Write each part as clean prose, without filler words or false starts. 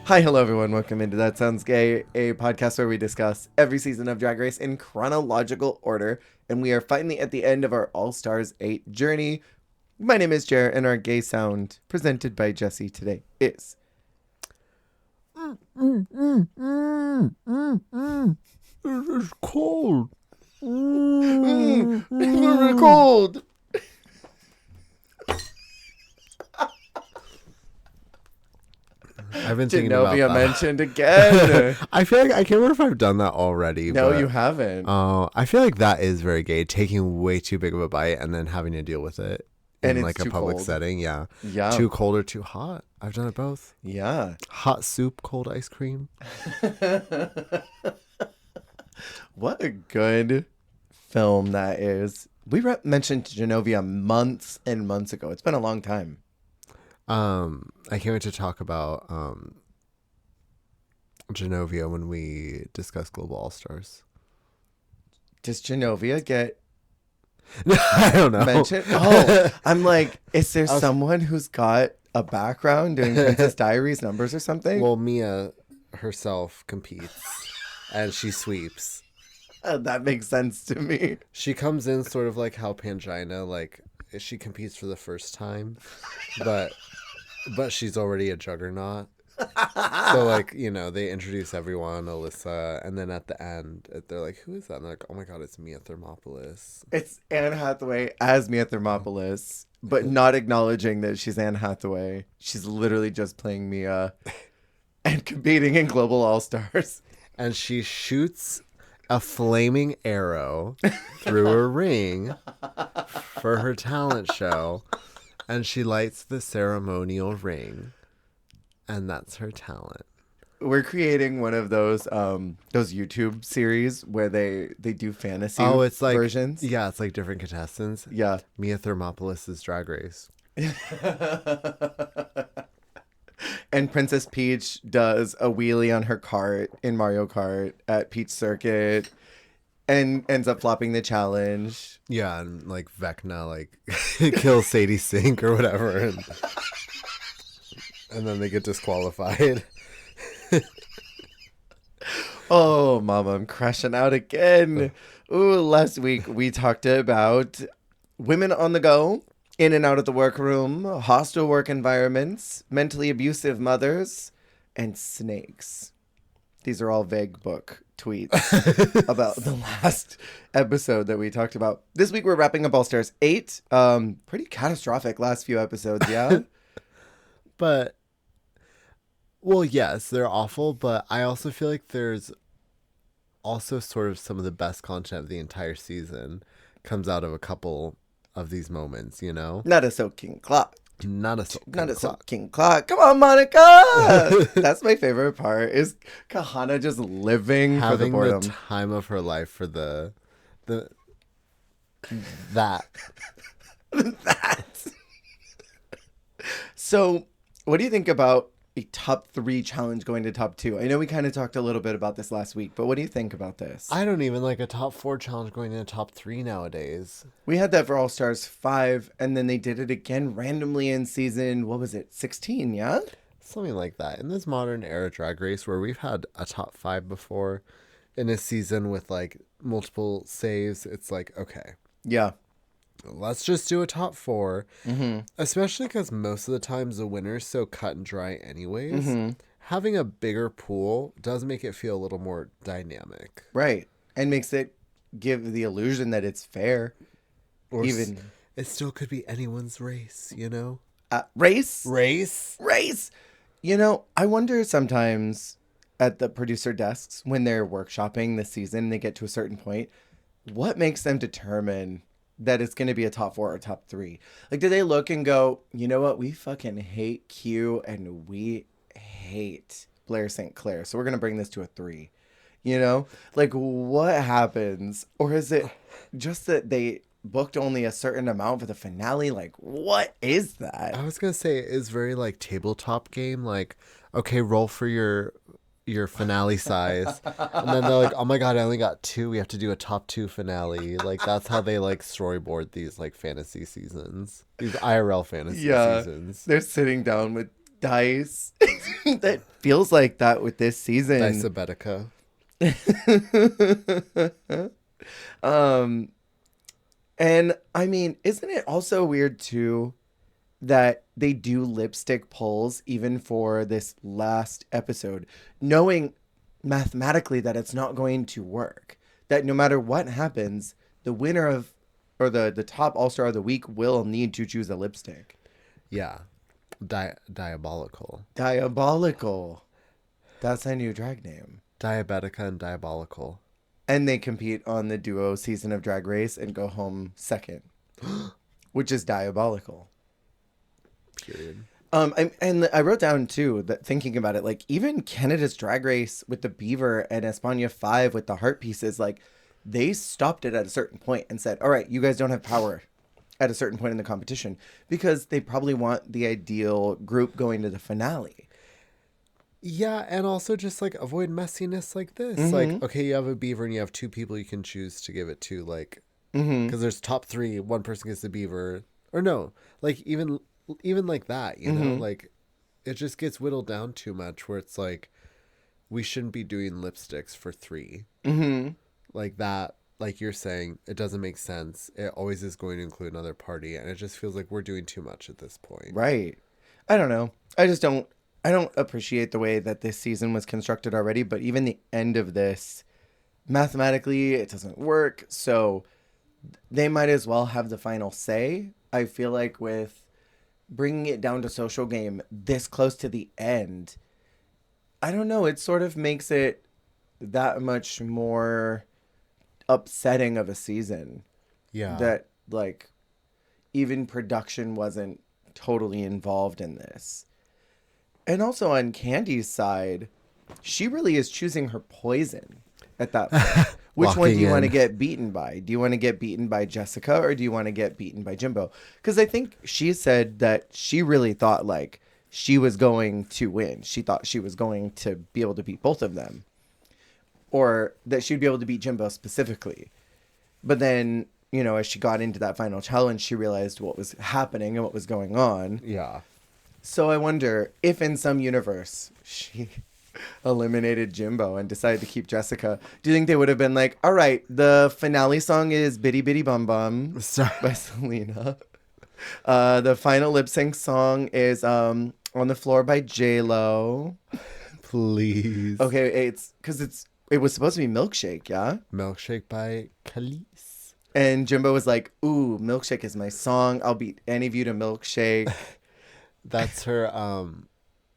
Hi, hello everyone. Welcome into That Sounds Gay, a podcast where we discuss every season of Drag Race in chronological order, and we are finally at the end of our All Stars 8 journey. My name is Jer, and our gay sound presented by Jesse today is. It's cold. Very cold. I've been thinking about Genovia that. mentioned again. I feel like I can't remember if I've done that already. No, but, you haven't. I feel like that is very gay. Taking way too big of a bite and then having to deal with it And in it's like a too public cold. setting. Yeah. Yeah. Too cold or too hot. I've done it both. Yeah. Hot soup, cold ice cream. What a good film that is. We mentioned Genovia months and months ago. It's been a long time. I can't wait to talk about Genovia when we discuss Global All Stars. Does Genovia get I don't know. mentioned? Oh, I'm like, is there someone who's got a background doing Princess Diaries numbers or something? Well, Mia herself competes and she sweeps. That makes sense to me. She comes in sort of like how Pangina, like she competes for the first time, but she's already a juggernaut. So like, you know, they introduce everyone, Alyssa, and then at the end they're like, who is that? And they're like, oh my god, it's Mia Thermopolis. It's Anne Hathaway as Mia Thermopolis, but not acknowledging that she's Anne Hathaway. She's literally just playing Mia and competing in Global All Stars. And she shoots a flaming arrow through a ring for her talent show, and she lights the ceremonial ring, and that's her talent. We're creating one of those YouTube series where they do fantasy It's like versions. Yeah, it's like different contestants. Yeah. Mia Thermopolis' Drag Race. And Princess Peach does a wheelie on her cart in Mario Kart at Peach Circuit and ends up flopping the challenge. Yeah, and like Vecna like kills Sadie Sink or whatever, and then they get disqualified. Oh, mama, I'm crashing out again. Ooh, last week we talked about women on the go, in and out of the workroom, hostile work environments, mentally abusive mothers, and snakes. These are all vague book tweets about the last episode that we talked about. This week we're wrapping up All Stars 8. Pretty catastrophic last few episodes, yeah? But, well, yes, they're awful, but I also feel like there's also sort of some of the best content of the entire season comes out of a couple of these moments, you know? Not a soaking clock. Not a soaking clock. Come on, Monica. That's my favorite part is Kahana just living having for the boredom. the time of her life for that. That. So, what do you think about a top 3 challenge going to top 2? I know we kind of talked a little bit about this last week, but what do you think about this? I don't even like a top 4 challenge going into top 3 nowadays. We had that for All Stars 5, and then they did it again randomly in season, what was it, 16, yeah? Something like that. In this modern era Drag Race where we've had a top 5 before in a season with like multiple saves, it's like, okay. Yeah. Let's just do a top 4, especially because most of the times the winner is so cut and dry anyways. Having a bigger pool does make it feel a little more dynamic. Right. And makes it give the illusion that it's fair. Or Even it still could be anyone's race, you know? Race? Race? You know, I wonder sometimes at the producer desks when they're workshopping the season, they get to a certain point, what makes them determine that it's going to be a top 4 or top 3? Like, do they look and go, you know what? We fucking hate Q and we hate Blair St. Clair. So we're going to bring this to a 3. You know, like what happens? Or is it just that they booked only a certain amount for the finale? Like, what is that? I was going to say it is very like tabletop game. Like, okay, roll for your finale size, and then they're like, oh my god, I only got 2, we have to do a top 2 finale. Like that's how they like storyboard these like fantasy seasons, these IRL fantasy seasons. They're sitting down with dice That feels like that with this season. Diabetica. um, and I mean, isn't it also weird too that they do lipstick polls even for this last episode, knowing mathematically that it's not going to work? That no matter what happens, the winner of or the top all-star of the week will need to choose a lipstick. Yeah. Diabolical. Diabolical. That's a new drag name. Diabetica and Diabolical. And they compete on the duo season of Drag Race and go home second, which is diabolical. Period. I wrote down too that thinking about it, like even Canada's Drag Race with the Beaver and Espana 5 with the heart pieces, like they stopped it at a certain point and said, all right, you guys don't have power at a certain point in the competition because they probably want the ideal group going to the finale. Yeah, and also just like avoid messiness like this. Mm-hmm. Like, okay, you have a beaver and you have two people you can choose to give it to, like, because there's top three, one person gets the beaver, or no, like even like that, you know, like it just gets whittled down too much. Where it's like we shouldn't be doing lipsticks for three, like that. Like you're saying, it doesn't make sense. It always is going to include another party, and it just feels like we're doing too much at this point. Right. I don't know. I don't appreciate the way that this season was constructed already, but even the end of this, mathematically, it doesn't work. So they might as well have the final say. I feel like with bringing it down to social game this close to the end, I don't know. It sort of makes it that much more upsetting of a season. Yeah. That, like, even production wasn't totally involved in this. And also on Candy's side, she really is choosing her poison at that point. Which one do you want to get beaten by? Do you want to get beaten by Jessica or do you want to get beaten by Jimbo? Because I think she said that she really thought like she was going to win. She thought she was going to be able to beat both of them. Or that she'd be able to beat Jimbo specifically. But then, you know, as she got into that final challenge, she realized what was happening and what was going on. Yeah. So I wonder if in some universe she eliminated Jimbo and decided to keep Jessica. Do you think they would have been like, all right, the finale song is Bitty Bitty Bum Bum by Selena. The final lip sync song is On the Floor by J-Lo. Please. Okay, it was supposed to be Milkshake, yeah? Milkshake by Khalees. And Jimbo was like, ooh, Milkshake is my song. I'll beat any of you to Milkshake. That's her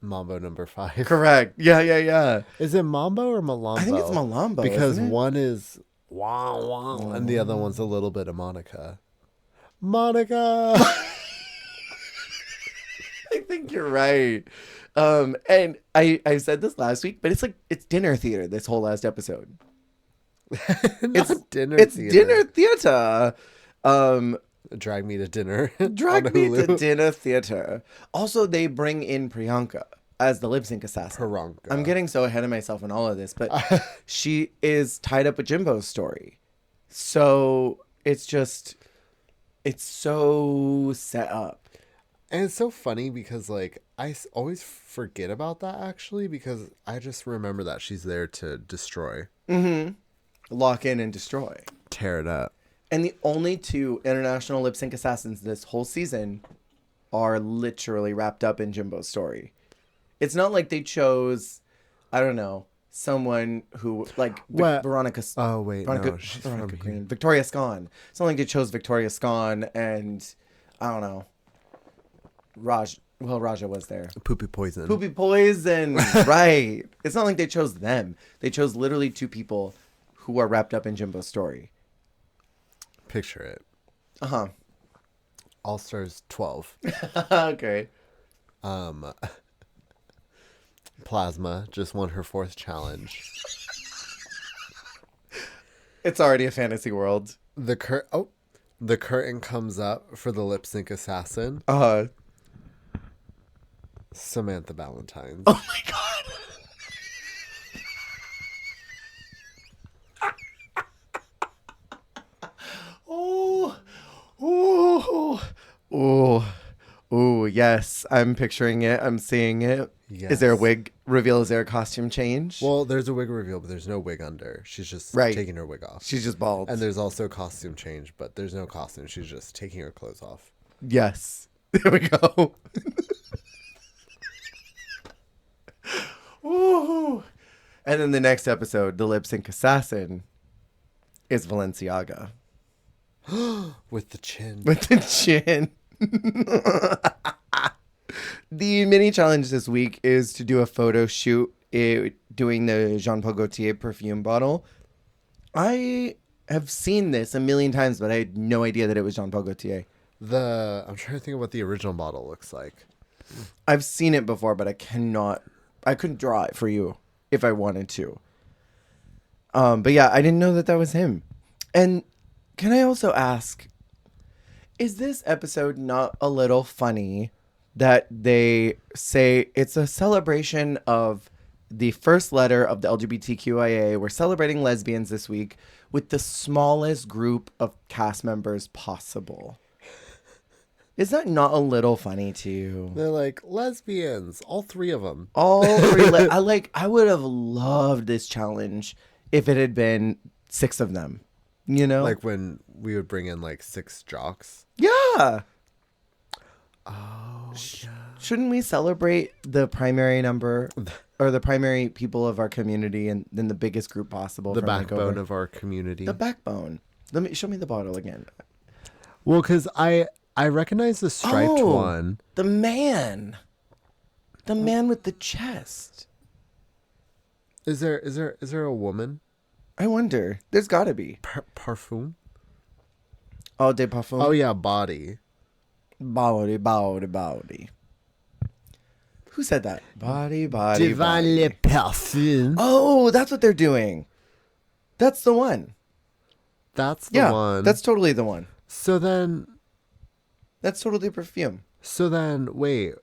Mambo number 5. Correct. Yeah. Is it Mambo or Malambo? I think it's Malambo. Because isn't it? one is wah wah and the other one's a little bit of Monica. Monica. I think you're right. And I said this last week, but it's dinner theater this whole last episode. It's dinner theater. Drag me to dinner. Drag me to dinner theater. Also, they bring in Priyanka as the lip sync assassin. Priyanka. I'm getting so ahead of myself in all of this, but she is tied up with Jimbo's story. So it's so set up. And it's so funny because, like, I always forget about that, actually, because I just remember that she's there to destroy. Mm-hmm. Lock in and destroy. Tear it up. And the only two international lip sync assassins this whole season are literally wrapped up in Jimbo's story. It's not like they chose, I don't know, someone who, like, Veronica. Oh, wait, Veronica, no, she's Veronica from Green. here. Victoria Scone. It's not like they chose Victoria Scone and, I don't know, Raja was there. Poopy Poison. Poopy Poison. Right. It's not like they chose them. They chose literally two people who are wrapped up in Jimbo's story. Picture it. Uh-huh. All Stars 12. Okay. Plasma just won her 4th challenge. It's already a fantasy world. The curtain comes up for the lip sync assassin. Samantha Valentine. Oh my god. yes. I'm picturing it. I'm seeing it. Is there a Yes. wig reveal? Is there a costume change? Well, there's a wig reveal, but there's no wig under. She's just Right. taking her wig off. She's just bald. And there's also a costume change, but there's no costume. She's just taking her clothes off. Yes. There we go. Woo. And then the next episode, the lip sync assassin, is Valenciaga. With the chin. With the chin. The mini challenge this week is to do a photo shoot doing the Jean Paul Gaultier perfume bottle. I have seen this a million times, but I had no idea that it was Jean Paul Gaultier. I'm trying to think of what the original bottle looks like. I've seen it before, but I couldn't draw it for you if I wanted to. But yeah, I didn't know that was him. And can I also ask, is this episode not a little funny that they say it's a celebration of the first letter of the LGBTQIA? We're celebrating lesbians this week with the smallest group of cast members possible. Is that not a little funny to you? They're like, lesbians, all three of them. All three. I would have loved this challenge if it had been 6 of them. You know, Like when we would bring in like 6 jocks. yeah. Oh, yeah. Shouldn't we celebrate the primary number or the primary people of our community and then the biggest group possible? The for backbone makeover? of our community. The backbone. Show me the bottle again. Well, because I recognize the striped Oh. one. The man with the chest. Is there a woman? I wonder. There's got to be. Parfum? Oh, de parfum. Oh, yeah, body. Body. Who said that? Body. Le parfum. Oh, that's what they're doing. That's the one. That's the one. That's totally the one. So then, That's totally perfume. wait.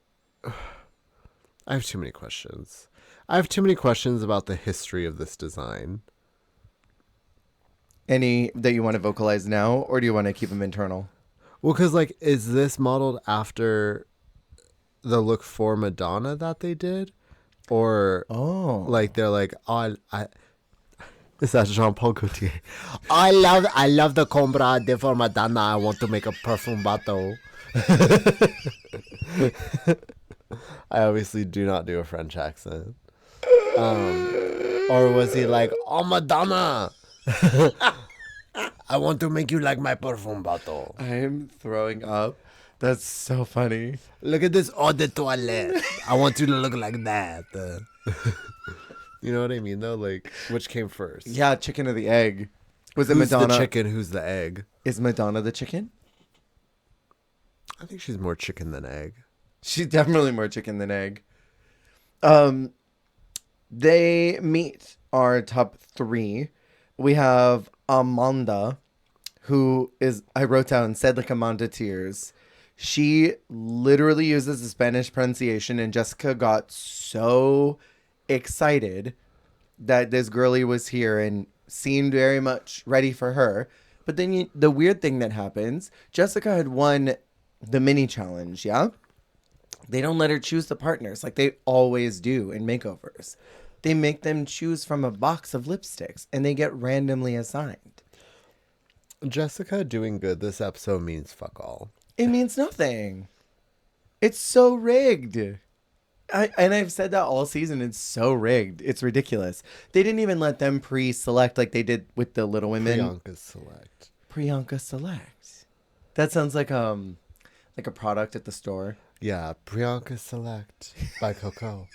I have too many questions. I have too many questions about the history of this design. Any that you want to vocalize now, or do you want to keep them internal? Well, because, like, is this modeled after the look for Madonna that they did? Or, like, they're like, oh, is that Jean Paul Gaultier? I love the Combra de for Madonna. I want to make a perfume bottle. I obviously do not do a French accent. Or was he like, oh, Madonna, I want to make you like my perfume bottle. I'm throwing up. That's so funny. Look at this eau de toilette. I want you to look like that. You know what I mean, though? Like, which came first? Yeah, chicken or the egg. Was it Who's Madonna? the chicken? Who's the egg? Is Madonna the chicken? I think she's more chicken than egg. She's definitely more chicken than egg. They meet our top 3. We have Amanda, who is, I wrote down, said like Amanda Tears. She literally uses the Spanish pronunciation, and Jessica got so excited that this girlie was here and seemed very much ready for her. But then the weird thing that happens, Jessica had won the mini challenge, yeah? They don't let her choose the partners like they always do in makeovers. They make them choose from a box of lipsticks, and they get randomly assigned. Jessica doing good this episode means fuck all. It means nothing. It's so rigged. I've said that all season. It's so rigged. It's ridiculous. They didn't even let them pre-select like they did with the Little Women. Priyanka Select. That sounds like a product at the store. Yeah, Priyanka Select by Coco.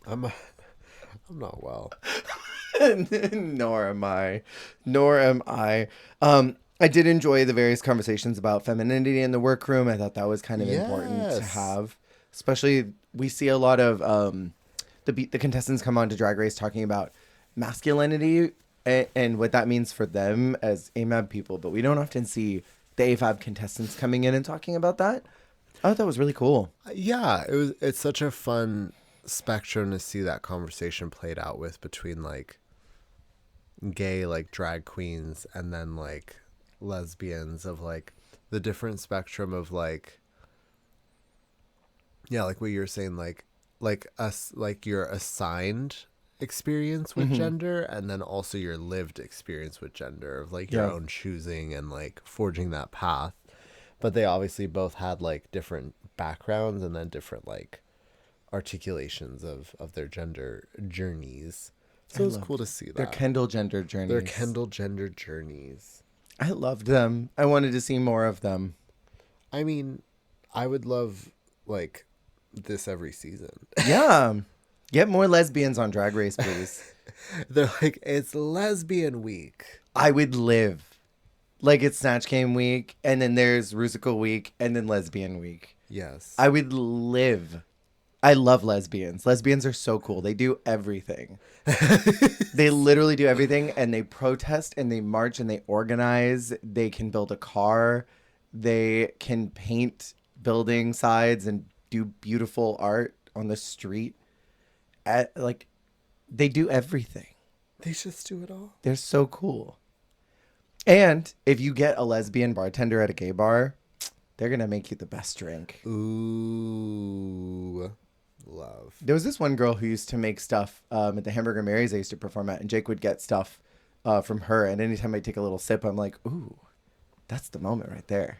I'm not well. Nor am I. I did enjoy the various conversations about femininity in the workroom. I thought that was kind of important to have. Especially, we see a lot of the contestants come on to Drag Race talking about masculinity and what that means for them as AMAB people. But we don't often see the AFAB contestants coming in and talking about that. I thought that was really cool. Yeah, it's such a fun spectrum to see that conversation played out with between like gay like drag queens and then like lesbians, of like the different spectrum of like, yeah, like what you're saying, like us, like your assigned experience with Mm-hmm. gender, and then also your lived experience with gender, of like your Yeah. own choosing and like forging that path. But they obviously both had like different backgrounds and then different like articulations of their gender journeys. I So it's cool loved to see their that. Kendall gender Their journeys. Kendall gender journeys. I loved them. I wanted to see more of them. I mean, I would love like this every season. Yeah. Get more lesbians on Drag Race, please. They're like, it's lesbian week. I would live. Like it's Snatch Game week, and then there's Rusical week, and then Lesbian week. Yes. I would live. I love lesbians. Lesbians are so cool. They do everything. They literally do everything, and they protest and they march and they organize. They can build a car. They can paint building sides and do beautiful art on the street. Like, they do everything. They just do it all. They're so cool. And if you get a lesbian bartender at a gay bar, they're going to make you the best drink. Ooh. Love. There was this one girl who used to make stuff at the Hamburger Mary's I used to perform at, and Jake would get stuff from her. And anytime I take a little sip, I'm like, ooh, that's the moment right there.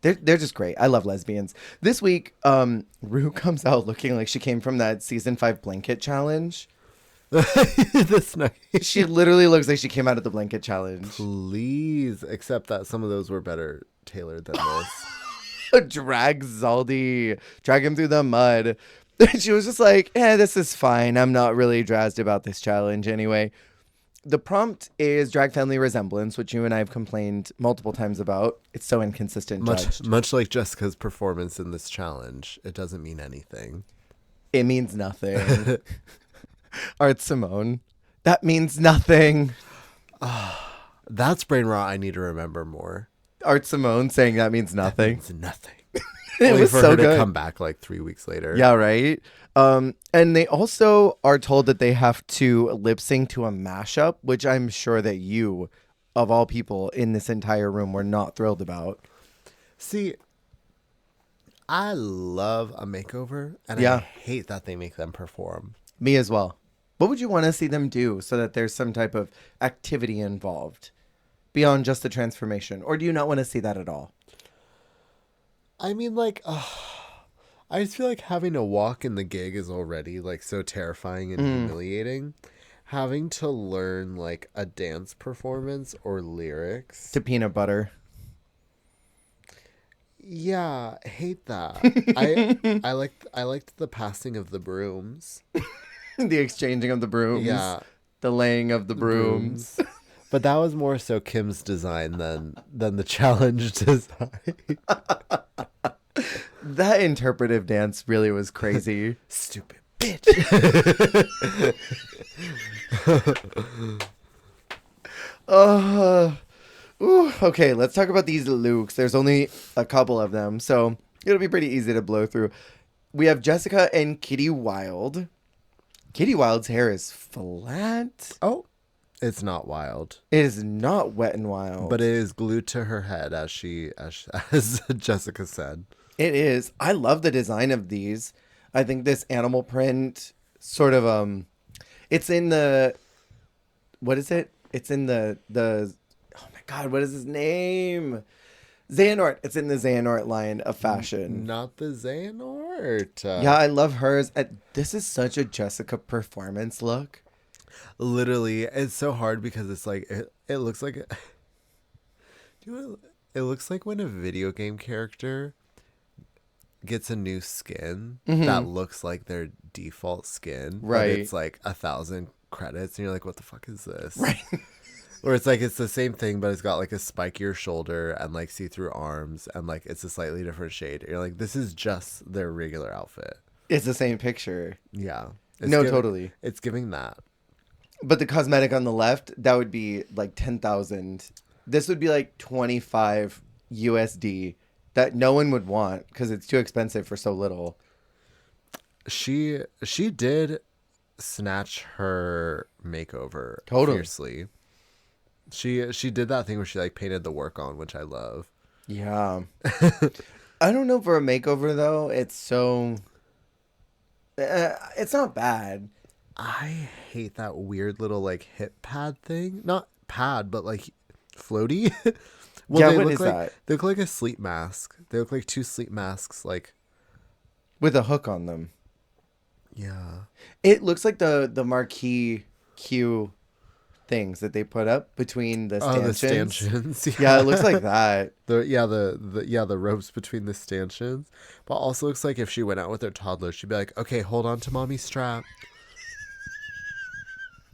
They're just great. I love lesbians. This week, Rue comes out looking like she came from that season 5 blanket challenge. That's nice. She literally looks like she came out of the blanket challenge. Please, except that some of those were better tailored than this. Drag Zaldi, drag him through the mud. She was just like, this is fine. I'm not really jazzed about this challenge anyway. The prompt is drag family resemblance, which you and I have complained multiple times about. It's so inconsistent. Much like Jessica's performance in this challenge, it doesn't mean anything. It means nothing. Art Simone, that means nothing. That's brain rot I need to remember more. Art Simone saying that means nothing. It's nothing. It Only was for so her good. to come back like 3 weeks later. Yeah, right. And they also are told that they have to lip sync to a mashup, which I'm sure that you, of all people in this entire room, were not thrilled about. See, I love a makeover, and Yeah. I hate that they make them perform. Me as well. What would you want to see them do so that there's some type of activity involved beyond just the transformation? Or do you not want to see that at all? I mean, like, I just feel like having to walk in the gig is already like so terrifying and humiliating. Having to learn like a dance performance or lyrics. To peanut butter. Yeah, hate that. I liked the passing of the brooms. The exchanging of the brooms. Yeah. The laying of the brooms. But that was more so Kim's design than the challenge design. That interpretive dance really was crazy. Stupid bitch. Okay, let's talk about these looks. There's only a couple of them, so it'll be pretty easy to blow through. We have Jessica and Kitty Wild. Kitty Wild's hair is flat. Oh, it's not wild. It is not wet and wild. But it is glued to her head, as Jessica said. It is. I love the design of these. I think this animal print sort of it's in the, what is it? It's in the oh my god, what is his name? Xehanort. It's in the Xehanort line of fashion. Not the Xehanort. Yeah, I love hers. This is such a Jessica performance look. Literally, it's so hard because it's like it looks like it looks like when a video game character gets a new skin that looks like their default skin, Right. But it's like 1,000 credits, and you're like, what the fuck is this? Right. Or it's like it's the same thing, but it's got like a spikier shoulder and like see-through arms, and like it's a slightly different shade. You're like, this is just their regular outfit. It's the same picture. Yeah. Totally. It's giving that. But the cosmetic on the left, that would be like 10,000. This would be like 25 USD that no one would want because it's too expensive for so little. She did snatch her makeover Totally. fiercely. She did that thing where she like painted the work on, which I love. Yeah. I don't know, for a makeover though. It's not bad. I hate that weird little like hip pad thing. Not pad, but like floaty. Well, Yeah, what is that? they look like a sleep mask. They look like two sleep masks. Like, With a hook on them. yeah. It looks like the marquee queue things that they put up between the Oh, the stanchions. stanchions. Yeah, it looks like that. The ropes between the stanchions. But also looks like if she went out with her toddler, she'd be like, okay, hold on to mommy's strap.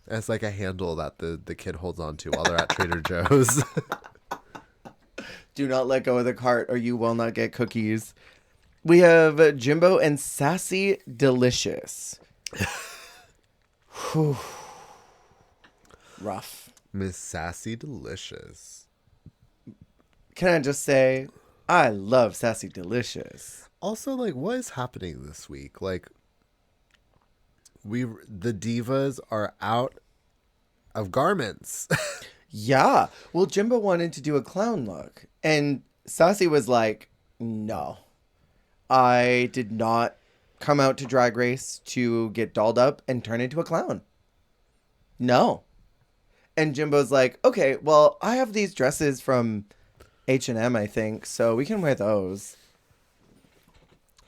It's like a handle that the kid holds on to while they're at Trader Joe's. Do not let go of the cart or you will not get cookies. We have Jimbo and Sassy Delicious. Whew. Rough. Miss Sassy Delicious. Can I just say, I love Sassy Delicious. Also, like, what is happening this week? Like, the divas are out of garments. Yeah. Well, Jimbo wanted to do a clown look. And Sassy was like, no. I did not come out to Drag Race to get dolled up and turn into a clown. No. And Jimbo's like, okay, well, I have these dresses from H&M, I think, so we can wear those.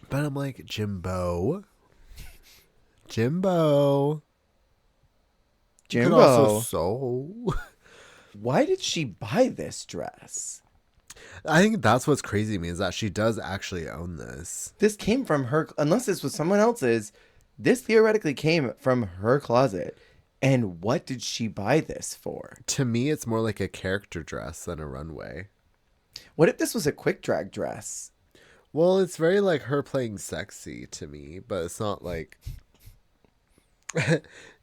But I'm like, Jimbo. Jimbo. You could also sew. Why did she buy this dress? I think that's what's crazy to me is that she does actually own this. This came from her, unless this was someone else's, this theoretically came from her closet. And what did she buy this for? To me, it's more like a character dress than a runway. What if this was a quick drag dress? Well, it's very like her playing sexy to me, but it's not like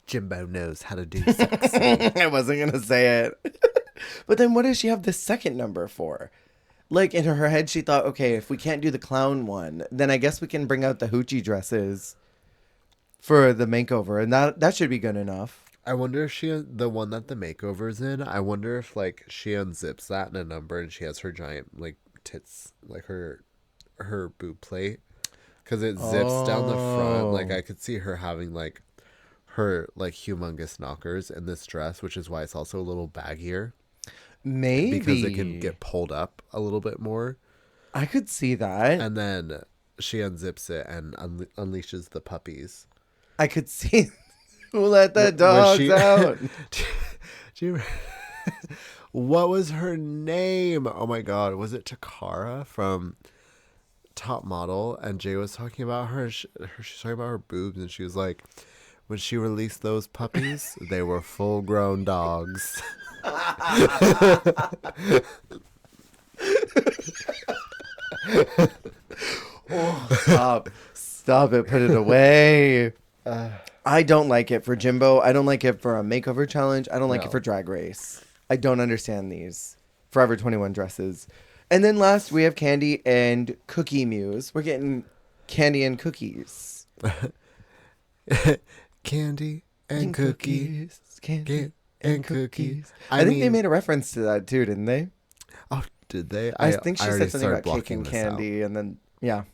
Jimbo knows how to do sexy. I wasn't going to say it. But then what does she have the second number for? Like, in her head, she thought, okay, if we can't do the clown one, then I guess we can bring out the hoochie dresses for the makeover. And that should be good enough. I wonder if the one that the makeover's in, I wonder if like she unzips that in a number and she has her giant like tits, like her boob plate. Because it zips down the front. Like I could see her having like her like humongous knockers in this dress, which is why it's also a little baggier. Maybe. Because it can get pulled up a little bit more. I could see that. And then she unzips it and unleashes the puppies. I could see. Who let the dogs out? Do you, what was her name? Oh my God. Was it Takara from Top Model? And Jay was talking about her. She's talking about her boobs. And she was like, when she released those puppies, they were full grown dogs. Oh, stop it. Put it away. I don't like it for Jimbo. I don't like it for a makeover challenge. I don't like it for Drag Race. I don't understand these Forever 21 dresses. And then last, we have Candy and Cookie Muse. We're getting candy and cookies. Candy and cookies. Candy and cookies. I think they made a reference to that too, didn't they? Oh, did they? I think she already said something about started cake and blocking this out. candy, and then, yeah.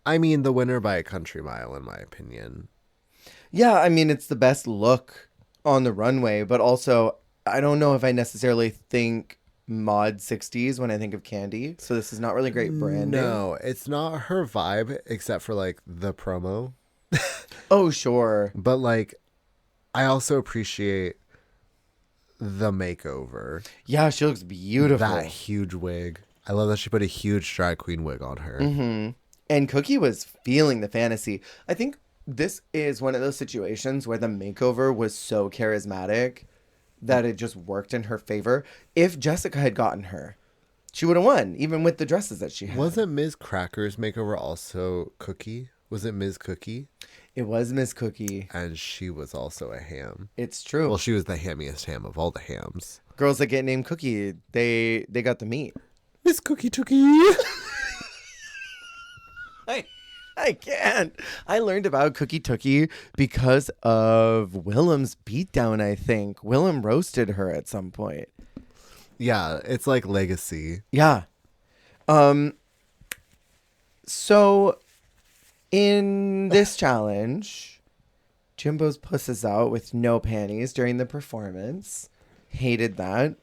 I mean, the winner by a country mile, in my opinion. Yeah, I mean, it's the best look on the runway, but also, I don't know if I necessarily think mod 60s when I think of Candy, so this is not really great branding. No, it's not her vibe, except for, like, the promo. Oh, sure. But, like, I also appreciate the makeover. Yeah, she looks beautiful. That huge wig. I love that she put a huge drag queen wig on her. Mm-hmm. And Cookie was feeling the fantasy. I think this is one of those situations where the makeover was so charismatic that it just worked in her favor. If Jessica had gotten her, she would have won, even with the dresses that she had. Wasn't Ms. Cracker's makeover also Cookie? Was it Ms. Cookie? It was Miss Cookie. And she was also a ham. It's true. Well, she was the hammiest ham of all the hams. Girls that get named Cookie, they got the meat. Miss Cookie Tookie. I can't. I learned about Cookie Tookie because of Willem's beatdown, I think. Willem roasted her at some point. Yeah, it's like legacy. Yeah. Um. So in this challenge, Jimbo's puss is out with no panties during the performance. Hated that.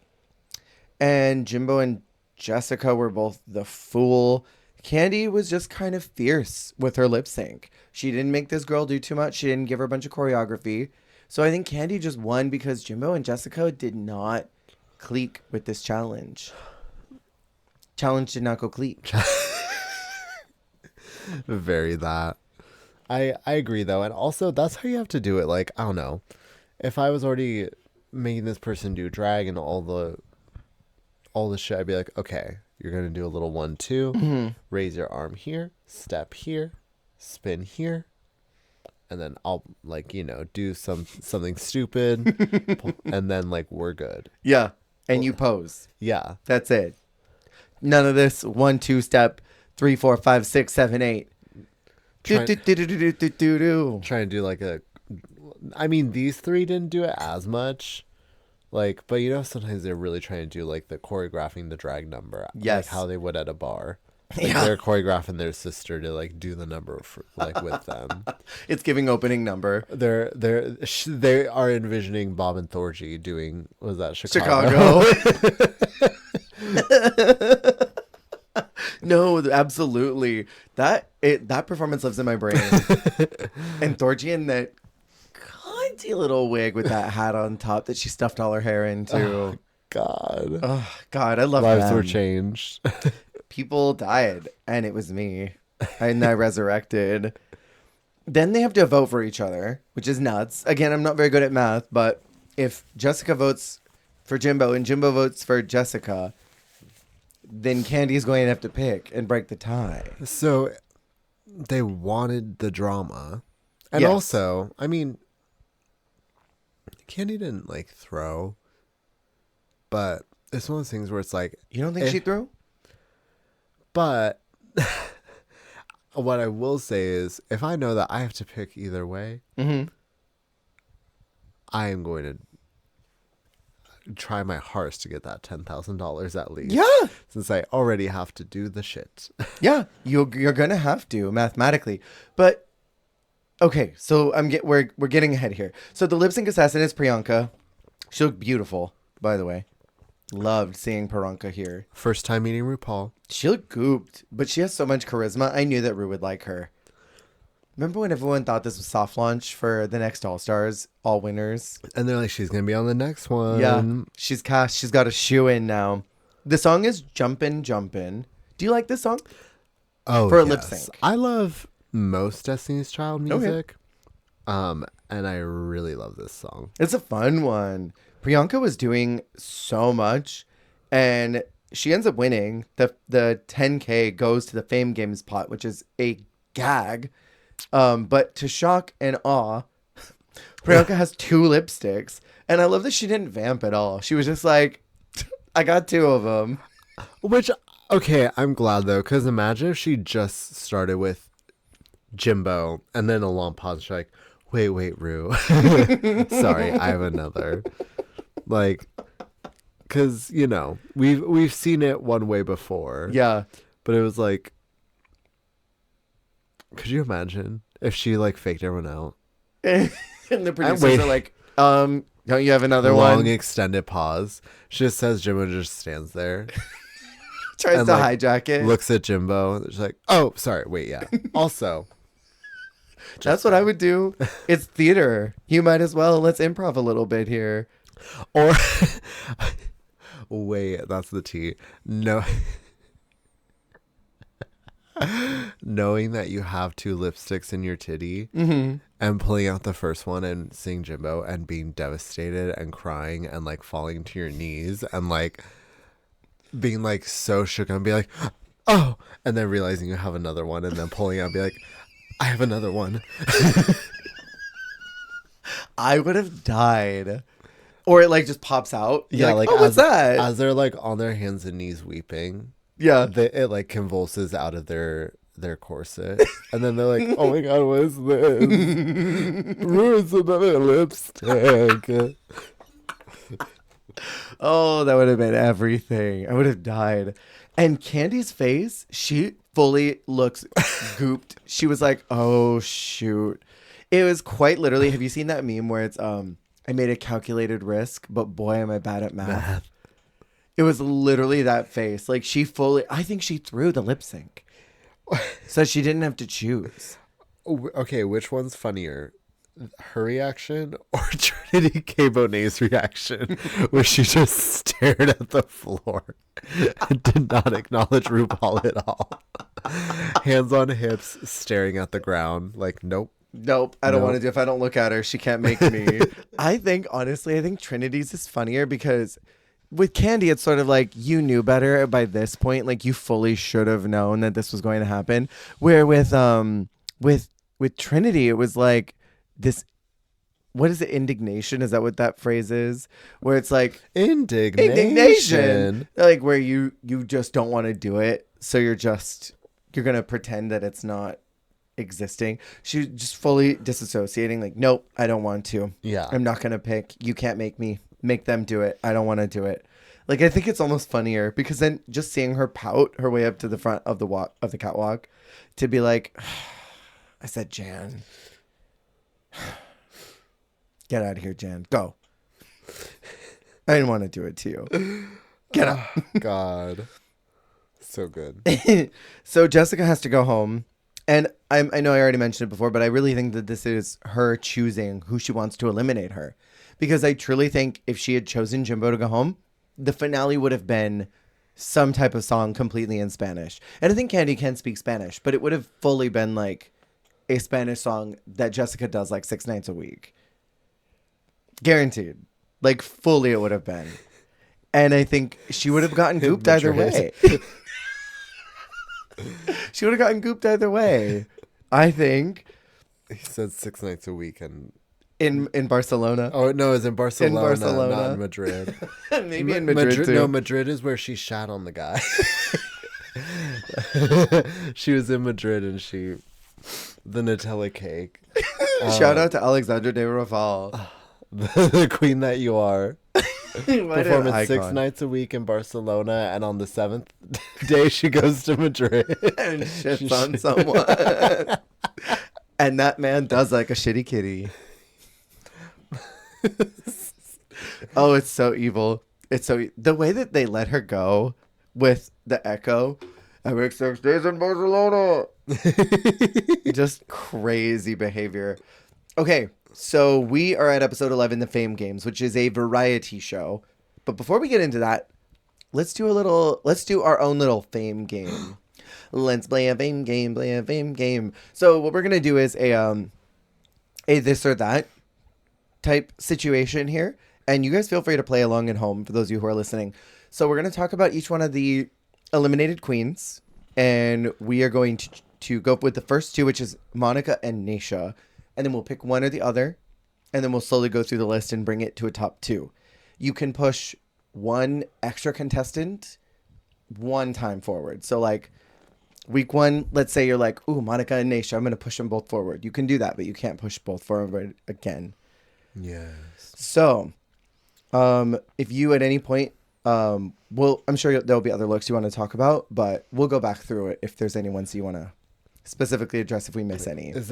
And Jimbo and Jessica were both the fool. Candy was just kind of fierce with her lip sync. She didn't make this girl do too much. She didn't give her a bunch of choreography. So I think Candy just won because Jimbo and Jessica did not clique with this challenge. Challenge did not go clique. Very that. I agree though, and also that's how you have to do it. Like, I don't know, if I was already making this person do drag and all the shit, I'd be like, okay, you're gonna do a little 1-2, raise your arm here, step here, spin here, and then I'll like, do something stupid, and then like we're good. Yeah. And you pose. Yeah. That's it. None of this 1-2 step 3 4 5 6 7 8. Trying Do, do, do, do, do, do, do, do. to do like I mean, these three didn't do it as much. Like, but sometimes they're really trying to do like the choreographing the drag number. Yes. Like how they would at a bar. Like Yeah. they're choreographing their sister to like do the number like with them. It's giving opening number. They are envisioning Bob and Thorgy doing, was that Chicago? No, absolutely. That performance lives in my brain. And Thorgy in that cunty little wig with that hat on top that she stuffed all her hair into. Oh, God. Oh, God, I love Lives them. were changed. People died, and it was me. And I resurrected. Then they have to vote for each other, which is nuts. Again, I'm not very good at math, but if Jessica votes for Jimbo and Jimbo votes for Jessica, then Candy's going to have to pick and break the tie. So they wanted the drama. And Yes. also, I mean, Candy didn't like throw, but it's one of those things where it's like, You don't think she threw? but what I will say is if I know that I have to pick either way, Mm-hmm. I am going to try my hardest to get that $10,000 at least. Yeah. Since I already have to do the shit. Yeah, you're gonna have to mathematically, but okay. So we're getting ahead here. So the lip sync assassin is Priyanka. She looked beautiful, by the way. Loved seeing Priyanka here. First time meeting RuPaul. She looked gooped, but she has so much charisma. I knew that Ru would like her. Remember when everyone thought this was soft launch for the next All Stars, all winners? And they're like, she's going to be on the next one. Yeah, she's cast. She's got a shoe in now. The song is Jumpin' Jumpin'. Do you like this song? Oh, For a yes. lip sync. I love most Destiny's Child Okay. music. And I really love this song. It's a fun one. Priyanka was doing so much, and she ends up winning. The 10K goes to the Fame Games pot, which is a gag. But to shock and awe, Priyanka has 2 lipsticks, and I love that she didn't vamp at all. She was just like, I got 2 of them. Which, okay, I'm glad though, because imagine if she just started with Jimbo and then a long pause. She's like, wait, Rue. Sorry, I have another. Like, because, we've seen it one way before. Yeah. But it was like, could you imagine if she like faked everyone out? And the producers wait. are like, don't you have another Long one? extended pause. She just says Jimbo just stands there. Tries and, to like, hijack it. Looks at Jimbo. She's like, oh, sorry. Wait, yeah. Also. That's what I would do. It's theater. You might as well. Let's improv a little bit here. Or, wait, that's the T. No. Knowing that you have 2 lipsticks in your titty and pulling out the first one and seeing Jimbo and being devastated and crying and like falling to your knees and like being like so shook and be like, oh, and then realizing you have another one and then pulling out and be like, I have another one. I would have died. Or it like just pops out. You're Yeah, like oh, what's that? As they're like on their hands and knees weeping. Yeah. It like convulses out of their corset, and then they're like, "Oh my god, what is this? Ruins another lipstick." Oh, that would have been everything. I would have died. And Candy's face, she fully looks gooped. She was like, "Oh shoot." It was quite literally, have you seen that meme where it's I made a calculated risk, but boy am I bad at math. It was literally that face. Like she fully I think she threw the lip sync. So she didn't have to choose. Okay, which one's funnier? Her reaction or Trinity K. Bonet's reaction, where she just stared at the floor and did not acknowledge RuPaul at all. Hands on hips, staring at the ground, like, nope. Nope, I don't Nope. want to do. If I don't look at her, she can't make me. I think, honestly, I think Trinity's is funnier because with Candy, it's sort of like you knew better by this point. Like you fully should have known that this was going to happen. Where with Trinity, it was like this. What is it? Indignation? Is that what that phrase is? Where it's like Indignation. like where you just don't want to do it, so you're gonna pretend that it's not existing. She's just fully disassociating. Like, nope, I don't want to. Yeah. I'm not gonna pick. You can't make me. Make them do it. I don't want to do it. Like I think it's almost funnier because then just seeing her pout her way up to the front of the catwalk, to be like, I said, Jan, get out of here, Jan. Go. I didn't want to do it to you. Get out. God. So good. So Jessica has to go home. And I know I already mentioned it before, but I really think that this is her choosing who she wants to eliminate her. Because I truly think if she had chosen Jimbo to go home, the finale would have been some type of song completely in Spanish. And I think Candy can speak Spanish, but it would have fully been like a Spanish song that Jessica does like 6 nights a week. Guaranteed. Like fully it would have been. And I think she would have gotten gooped either way. She would have gotten gooped either way. I think. He said 6 nights a week and In Barcelona. oh no, it's in Barcelona, Barcelona. not in Madrid. Maybe in Madrid, too. No, Madrid is where she shat on the guy. She was in Madrid and the Nutella cake. Shout out to Alexandra de Raval. The queen that you are. What an Performing 6 icon. nights a week in Barcelona, and on the 7th day she goes to Madrid And shits on someone. And that man does like a shitty kitty. Oh, it's so evil. It's so the way that they let her go with the echo. I work 6 days in Barcelona. Just crazy behavior. Okay, so we are at episode 11, The Fame Games, which is a variety show. But before we get into that, let's do our own little fame game. Let's play a fame game. So what we're gonna do is a this or that type situation here, and you guys feel free to play along at home for those of you who are listening. So we're gonna talk about each one of the eliminated queens, and we are going to go with the first two, which is Monica and Naysha, and then we'll pick one or the other, and then we'll slowly go through the list and bring it to a top 2. You can push one extra contestant one time forward. So like week 1, let's say you're like, ooh, Monica and Naysha, I'm going to push them both forward. You can do that, but you can't push both forward again. Yes. So if you at any point, I'm sure there'll be other looks you want to talk about, but we'll go back through it if there's any ones you want to specifically address if we miss any. Is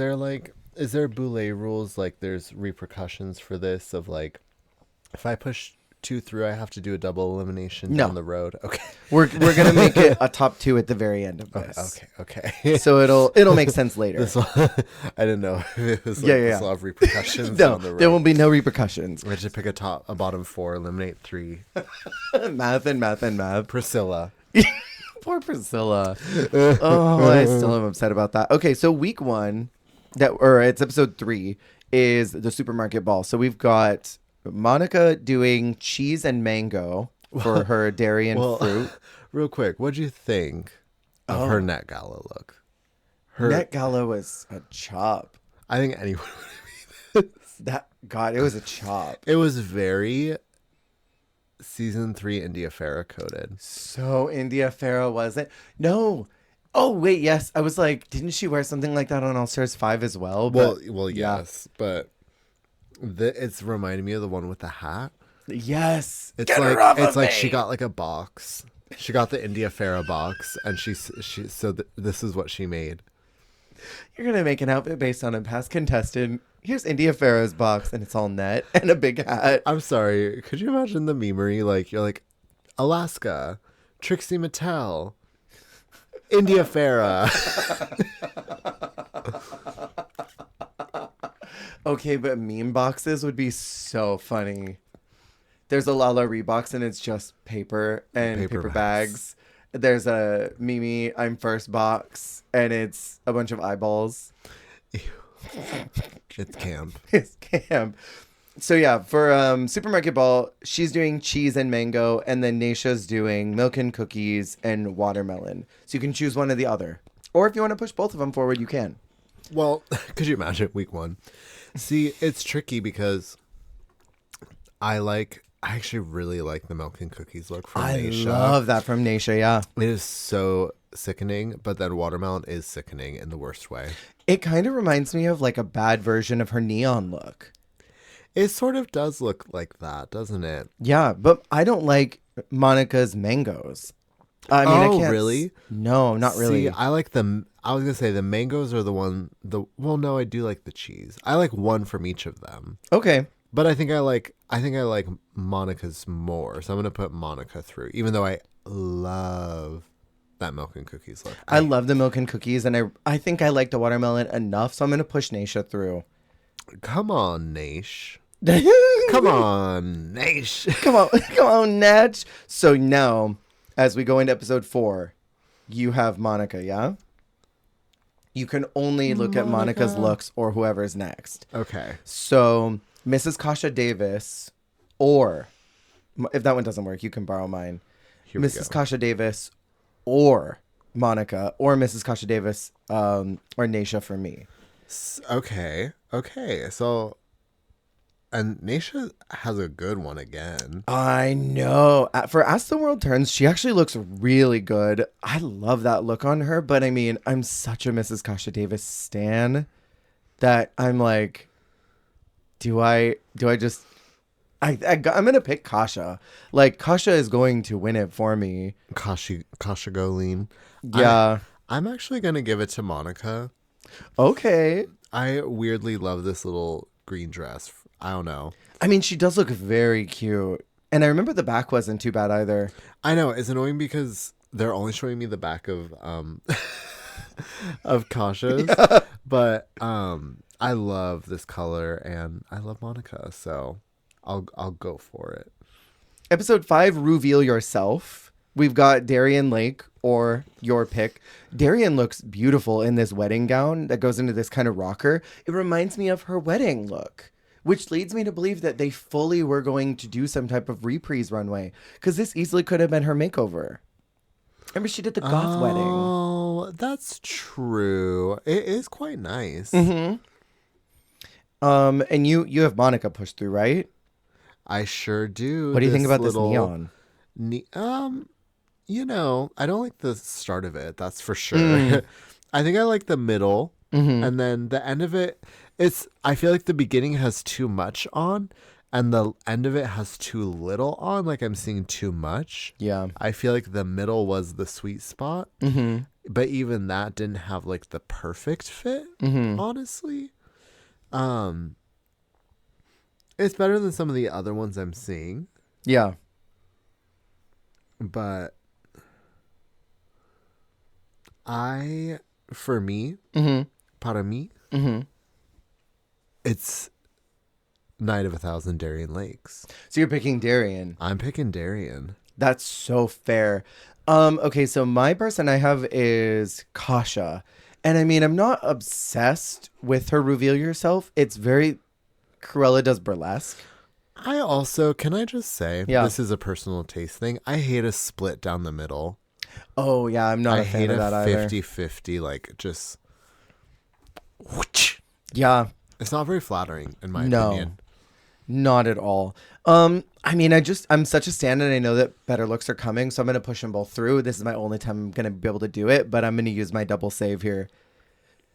there boule rules, like there's repercussions for this of like if I push 2 through I have to do a double elimination No. down the road? Okay. We're going to make it a top 2 at the very end of this. Okay. So it'll make sense later. This one, I didn't know if it was like this will have repercussions No, on the road. there will be no repercussions. We had to pick a bottom 4, eliminate 3. Math. Priscilla. Poor Priscilla. Oh, I still am upset about that. Okay, so week 1, it's episode 3, is the supermarket ball. So we've got Monica doing cheese and mango for her dairy and fruit. Real quick, what'd you think of her Met Gala look? Her Met Gala was a chop. I think anyone would It was a chop. It was very season 3 India Farah coded. So India Farah wasn't. No. Oh wait, yes. I was like, didn't she wear something like that on All Stars 5 as well? Well, yes, but it's reminding me of the one with the hat. Yes. It's Get her like off it's of like me! she got like a box. She got the India Farah box, and this is what she made. You're going to make an outfit based on a past contestant. Here's India Farah's box, and it's all net and a big hat. I'm sorry. Could you imagine the memery? Like you're like Alaska, Trixie Mattel, India Farah. Okay, but meme boxes would be so funny. There's a Lala Reeboks and it's just paper and Paper paper bags. bags. There's a Mimi I'm First box and it's a bunch of eyeballs. It's camp. It's camp. So yeah, for Supermarket Ball, she's doing cheese and mango, and then Naisha's doing milk and cookies and watermelon. So you can choose one or the other. Or if you want to push both of them forward, you can. Well, could you imagine week 1? See, it's tricky because I actually really like the milk and cookies look from I Naisha. love that from Naisha, yeah. It is so sickening, but then watermelon is sickening in the worst way. It kind of reminds me of like a bad version of her neon look. It sort of does look like that, doesn't it? Yeah, but I don't like Monica's mangoes. I mean, I Oh, can't. really? No, not really. See, I like them. I was gonna say the mangoes are well, no, I do like the cheese. I like one from each of them. Okay. But I think I like Monica's more. So I'm gonna put Monica through, even though I love that milk and cookies look. I love the milk and cookies, and I think I like the watermelon enough, so I'm gonna push Naisha through. Come on, Naish. Come Come on, Naish. come on, Natch. So now, as we go into episode 4, you have Monica, yeah? You can only look at Monica's looks or whoever's next. Okay. So Mrs. Kasha Davis, or if that one doesn't work, you can borrow mine. Here we Mrs. go. Kasha Davis or Monica or Mrs. Kasha Davis or Naisha for me. Okay. So, and Naisha has a good one again. I know. For As the World Turns, she actually looks really good. I love that look on her, but I mean, I'm such a Mrs. Kasha Davis stan that I'm like, do I just I'm gonna pick Kasha. Like Kasha is going to win it for me. Kasha Goleen. Yeah. I'm actually gonna give it to Monica. Okay. I weirdly love this little green dress. I don't know. I mean, she does look very cute. And I remember the back wasn't too bad either. I know it's annoying because they're only showing me the back of of Kasha's, Yeah. but I love this color and I love Monica, so I'll go for it. Episode 5, Reveal Yourself. We've got Darian Lake, or your pick. Darian looks beautiful in this wedding gown that goes into this kind of rocker. It reminds me of her wedding look, which leads me to believe that they fully were going to do some type of reprise runway, because this easily could have been her makeover. Remember, she did the goth wedding. Oh, that's true. It is quite nice. Mm-hmm. And you have Monica pushed through, right? I sure do. What do you think about this little neon? You know, I don't like the start of it. That's for sure. I think I like the middle, and then the end of it. I feel like the beginning has too much on, and the end of it has too little on. Like I'm seeing too much. Yeah. I feel like the middle was the sweet spot, but even that didn't have like the perfect fit. Honestly, it's better than some of the other ones I'm seeing. Yeah. But for me, para mí, it's Night of 1,000 Darien Lakes. So you're picking Darian. I'm picking Darien. That's so fair. Okay, so my person I have is Kasha. And I mean, I'm not obsessed with her Reveal Yourself. It's very Cruella does burlesque. Can I just say, Yeah. This is a personal taste thing. I hate a split down the middle. Oh, yeah, I'm not a fan of that I either. hate a 50-50, like just, whoosh. Yeah, It's not very flattering, in my no, opinion. not at all. I mean, I'm such a stan and I know that better looks are coming, so I'm going to push them both through. This is my only time I'm going to be able to do it, but I'm going to use my double save here.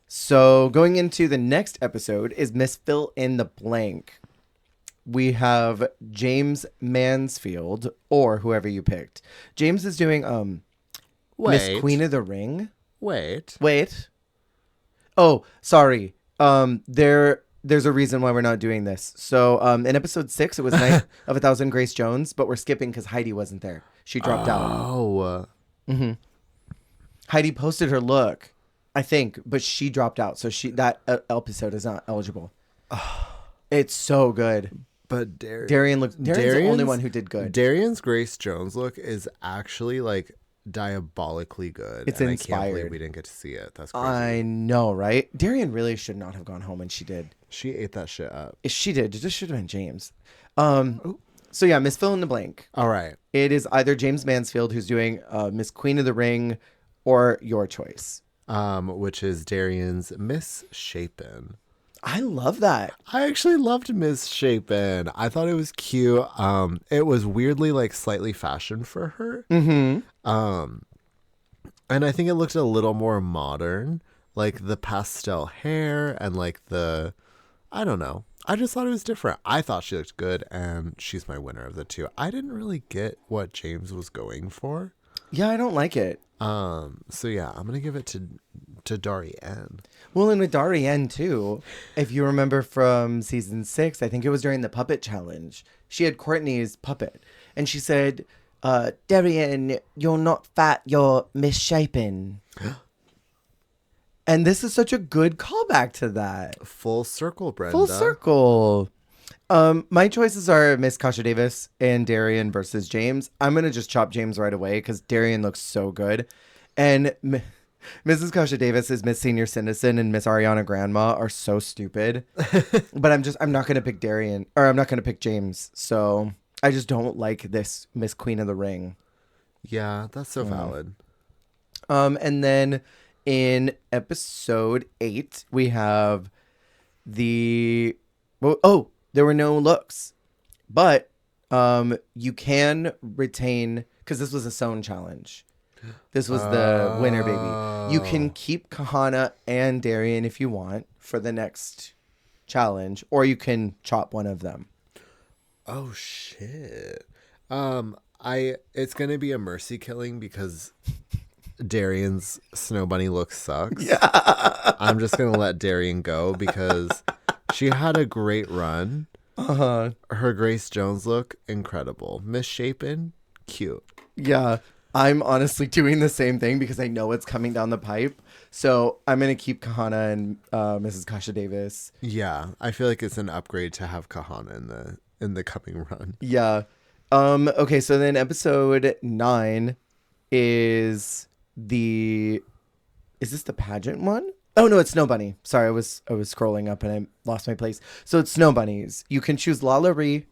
So going into the next episode is Miss Fill in the Blank. we have James Mansfield or whoever you picked. James is doing Miss Queen of the Ring. Wait. Oh, sorry. There's a reason why we're not doing this. So in episode 6, it was Night of a Thousand Grace Jones, but we're skipping because Heidi wasn't there. She dropped out. Oh. Heidi posted her look, I think, but she dropped out. So that episode is not eligible. It's so good. But Darian's the only one who did good. Darian's Grace Jones look is actually like diabolically good. It's and inspired. I can't believe we didn't get to see it. That's crazy. I know, right? Darian really should not have gone home, and she did. She ate that shit up. She did. It just should have been James. So yeah, Miss Fill in the Blank. All right. It is either James Mansfield, who's doing Miss Queen of the Ring, or your choice. Which is Darian's Misshapen. I love that. I actually loved Misshapen. I thought it was cute. It was weirdly like slightly fashion for her. Mm-hmm. And I think it looked a little more modern, like the pastel hair and like I don't know. I just thought it was different. I thought she looked good, and she's my winner of the two. I didn't really get what James was going for. Yeah, I don't like it. So yeah, I'm gonna give it to Darian. Well, and with Darian too, if you remember from season 6, I think it was during the puppet challenge, she had Courtney's puppet, and she said, Darian, you're not fat, you're misshapen. And this is such a good callback to that. Full circle, Brenda. Full circle. My choices are Miss Kasha Davis and Darian versus James. I'm going to just chop James right away because Darian looks so good. And Mrs. Kasha Davis is Miss Senior Citizen and Miss Ariana Grandma are so stupid. But I'm not going to pick Darian, or I'm not going to pick James. So I just don't like this Miss Queen of the Ring. Yeah, that's so valid. And then in episode 8, we have there were no looks, but you can retain, because this was a sewn challenge. This was the winner, baby. You can keep Kahana and Darian if you want for the next challenge, or you can chop one of them. Oh shit. It's gonna be a mercy killing because Darian's snow bunny look sucks. Yeah. I'm just gonna let Darian go because she had a great run. Uh-huh. Her Grace Jones look, incredible. Misshapen, cute. Yeah. I'm honestly doing the same thing because I know it's coming down the pipe. So I'm going to keep Kahana and Mrs. Kasha Davis. Yeah. I feel like it's an upgrade to have Kahana in the coming run. Yeah. Okay, so then episode 9 is this the pageant one? Oh no, it's Snow Bunny. Sorry, I was scrolling up and I lost my place. So it's Snow Bunnies. You can choose Lala Ree,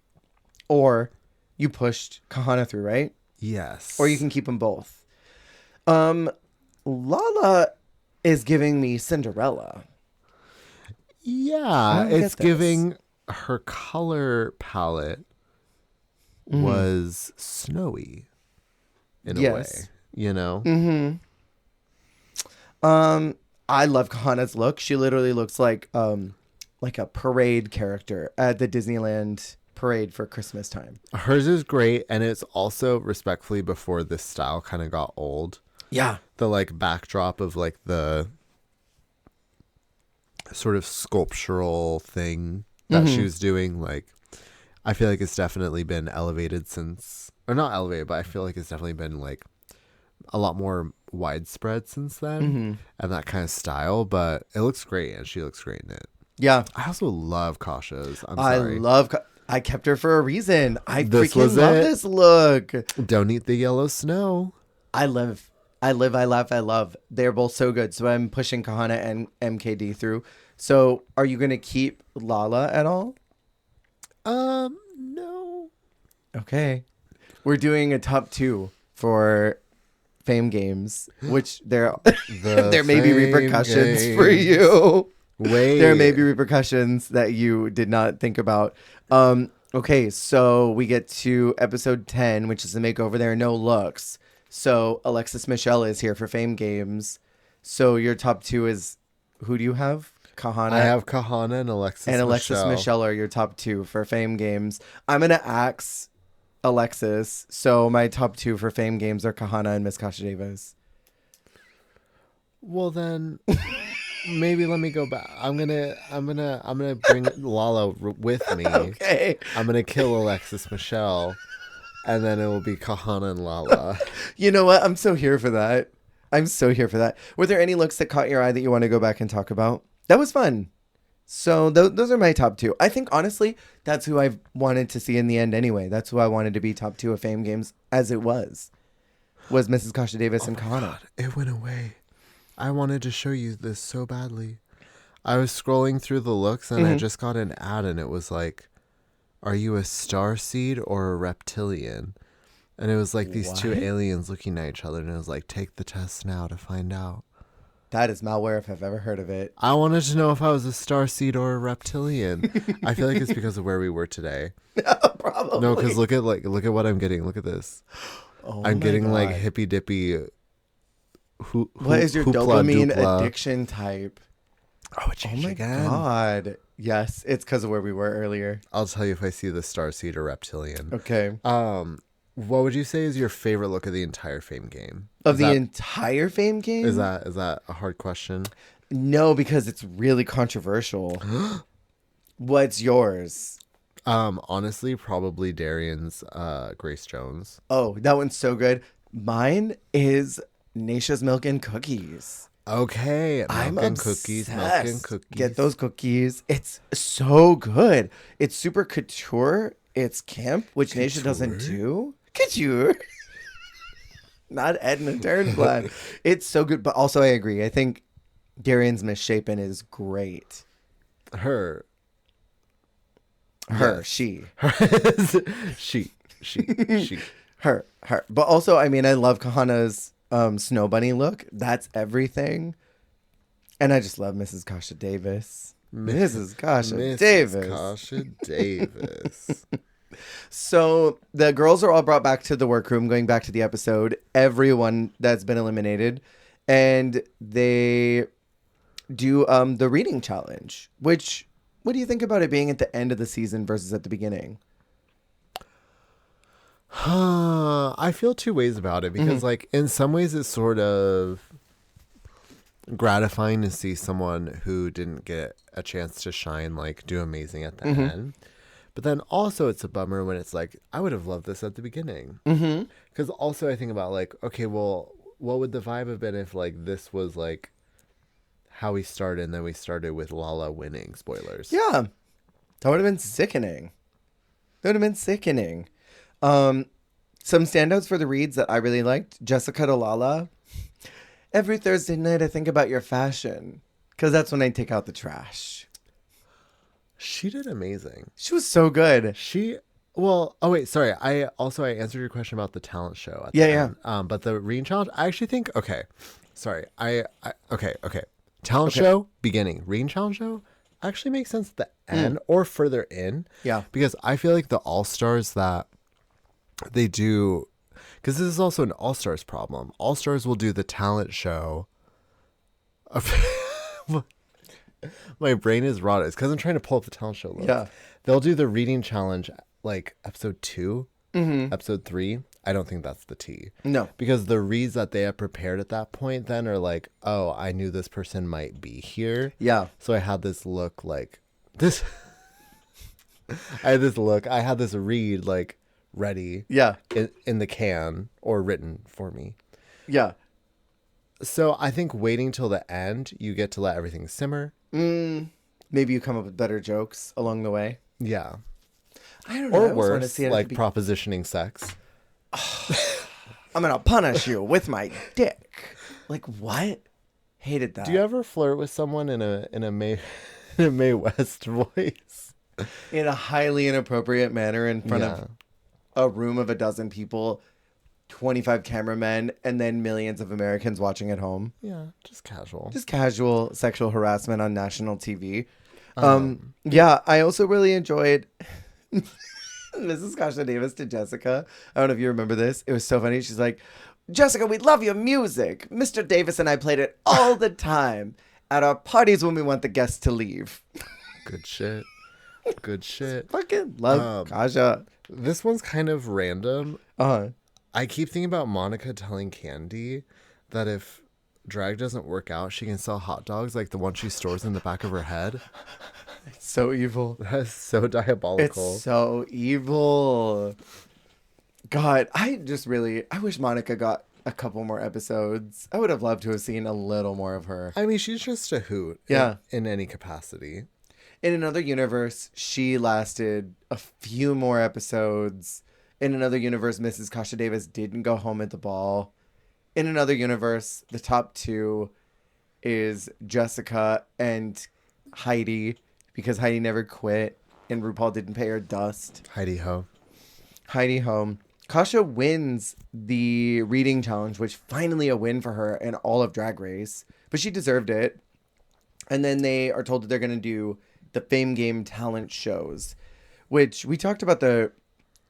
or you pushed Kahana through, right? Yes. Or you can keep them both. Lala is giving me Cinderella. Yeah, it's giving her color palette was snowy in a way, you know? Mm-hmm. I love Kahana's look. She literally looks like a parade character at the Disneyland parade for Christmas time. Hers is great, and it's also respectfully before this style kind of got old. Yeah. The like backdrop of like the sort of sculptural thing that she was doing, like I feel like it's definitely been elevated since, or not elevated, but I feel like it's definitely been like a lot more widespread since then, and that kind of style, but it looks great and she looks great in it. Yeah. I also love Kasha's. Sorry. I kept her for a reason. I This freaking was love it. this look. Don't eat the yellow snow. I love. They're both so good. So I'm pushing Kahana and MKD through. So are you going to keep Lala at all? No. Okay. We're doing a top 2 for Fame Games, which there may be repercussions for you. Wait. There may be repercussions that you did not think about. Okay, so we get to episode 10, which is the makeover. There are no looks. So Alexis Michelle is here for Fame Games. So your top 2 is, who do you have? Kahana I have Kahana and Alexis and Alexis Michelle. Michelle are your top two for Fame Games. I'm going to axe Alexis. So my top two for Fame Games are Kahana and Miss Kasha Davis. Well then, maybe let me go back. I'm gonna bring Lala with me. Okay. I'm gonna kill Alexis Michelle, and then it will be Kahana and Lala. You know what? I'm so here for that. I'm so here for that. Were there any looks that caught your eye that you want to go back and talk about? That was fun. So those are my top two. I think, honestly, that's who I wanted to see in the end anyway. That's who I wanted to be top two of Fame Games as it was Mrs. Kasha Davis and Kahana. God, it went away. I wanted to show you this so badly. I was scrolling through the looks and I just got an ad and it was like, are you a starseed or a reptilian? And it was like these two aliens looking at each other and it was like, take the test now to find out. That is malware if I've ever heard of it. I wanted to know if I was a starseed or a reptilian. I feel like it's because of where we were today. Probably. No, because look at what I'm getting. Look at this. Oh I'm getting God. like hippy dippy. What is your dopamine addiction type? Oh, it changed again. God. Yes, it's because of where we were earlier. I'll tell you if I see the starseed or reptilian. Okay. What would you say is your favorite look of the entire Fame game? Entire Fame game? Is that a hard question? No, because it's really controversial. What's yours? Honestly, probably Darian's Grace Jones. Oh, that one's so good. Mine is Naisha's Milk and Cookies. Okay, I'm milk and obsessed. cookies, milk and cookies. Get those cookies. It's so good. It's super couture. It's camp, which Naisha doesn't do. Couture. Not Edna Turnblad. It's so good. But also, I agree. I think Darian's Misshapen is great. Her. Her. Yes. She. She. Her. But also, I mean, I love Kahana's Snow Bunny look. That's everything. And I just love Mrs. Kasha Davis. Mrs. Kasha Davis. Kasha Davis. So the girls are all brought back to the workroom, going back to the episode. Everyone that's been eliminated. And they do the reading challenge. Which, what do you think about it being at the end of the season versus at the beginning? I feel two ways about it because, like, in some ways it's sort of gratifying to see someone who didn't get a chance to shine, like, do amazing at the end. But then also it's a bummer when it's like, I would have loved this at the beginning. Because also I think about, like, okay, well, what would the vibe have been if, like, this was, like, how we started and then we started with Lala winning? Spoilers. Yeah. That would have been sickening. Some standouts for the reads that I really liked. Jessica to Lala. Every Thursday night I think about your fashion. Because that's when I take out the trash. She did amazing. She was so good. Oh wait, sorry. I answered your question about the talent show. At the end. But the reading challenge, I actually think, okay. Sorry. Okay. Talent show, beginning. Reading challenge show actually makes sense at the end or further in. Yeah. Because I feel like the All-Stars that they do, because this is also an All-Stars problem. All-Stars will do the talent show. My brain is rotted. It's because I'm trying to pull up the talent show list. Yeah. They'll do the reading challenge like episode 2, episode 3. I don't think that's the T. No. Because the reads that they have prepared at that point then are like, oh, I knew this person might be here. Yeah. So I had this look like this. I had this read like ready. Yeah. In the can or written for me. Yeah. So I think waiting till the end, you get to let everything simmer. Maybe you come up with better jokes along the way. Yeah. I don't know. Or worse, like propositioning sex. I'm going to punish you with my dick. Like, what? Hated that. Do you ever flirt with someone in a Mae West voice? In a highly inappropriate manner in front of a room of 12 people, 25 cameramen, and then millions of Americans watching at home. Yeah, just casual. Just casual sexual harassment on national TV. Yeah, I also really enjoyed Mrs. Kasha Davis to Jessica. I don't know if you remember this. It was so funny. She's like, Jessica, we love your music. Mr. Davis and I played it all the time. at our parties when we want the guests to leave. Good shit. Good shit. Fucking love Kaja. This one's kind of random. Uh-huh. I keep thinking about Monica telling Candy that if drag doesn't work out, she can sell hot dogs like the one she stores in the back of her head. It's so evil. That's so diabolical. It's so evil. God, I wish Monica got a couple more episodes. I would have loved to have seen a little more of her. I mean, she's just a hoot. Yeah. In any capacity. In another universe, she lasted a few more episodes. In another universe, Mrs. Kasha Davis didn't go home at the ball. In another universe, the top two is Jessica and Heidi, because Heidi never quit and RuPaul didn't pay her dust. Heidi ho. Heidi home. Kasha wins the reading challenge, which finally a win for her in all of Drag Race, but she deserved it. And then they are told that they're going to do the Fame Game talent shows, which we talked about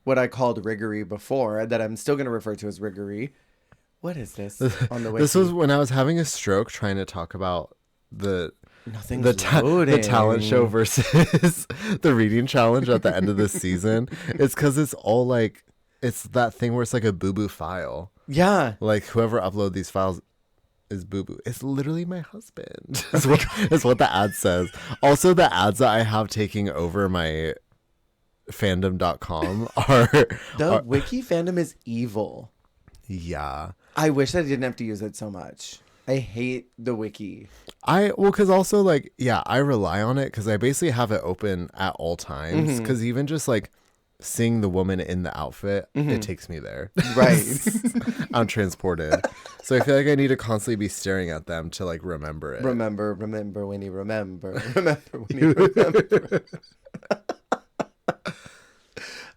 what I called riggory before, that I'm still going to refer to as riggory. What is this on the way? This was when I was having a stroke trying to talk about the loading. talent show versus the reading challenge at the end of the season. It's because it's all like, it's that thing where it's like a boo-boo file. Yeah. Like whoever uploaded these files is boo-boo. It's literally my husband. That's what the ad says. Also, the ads that I have taking over my fandom.com the wiki fandom is evil. Yeah. I wish I didn't have to use it so much. I hate the wiki. Because also, like, yeah, I rely on it because I basically have it open at all times. Because even just like seeing the woman in the outfit, it takes me there. Right. I'm transported. So I feel like I need to constantly be staring at them to like remember it. Remember when you remember. Remember when you remember.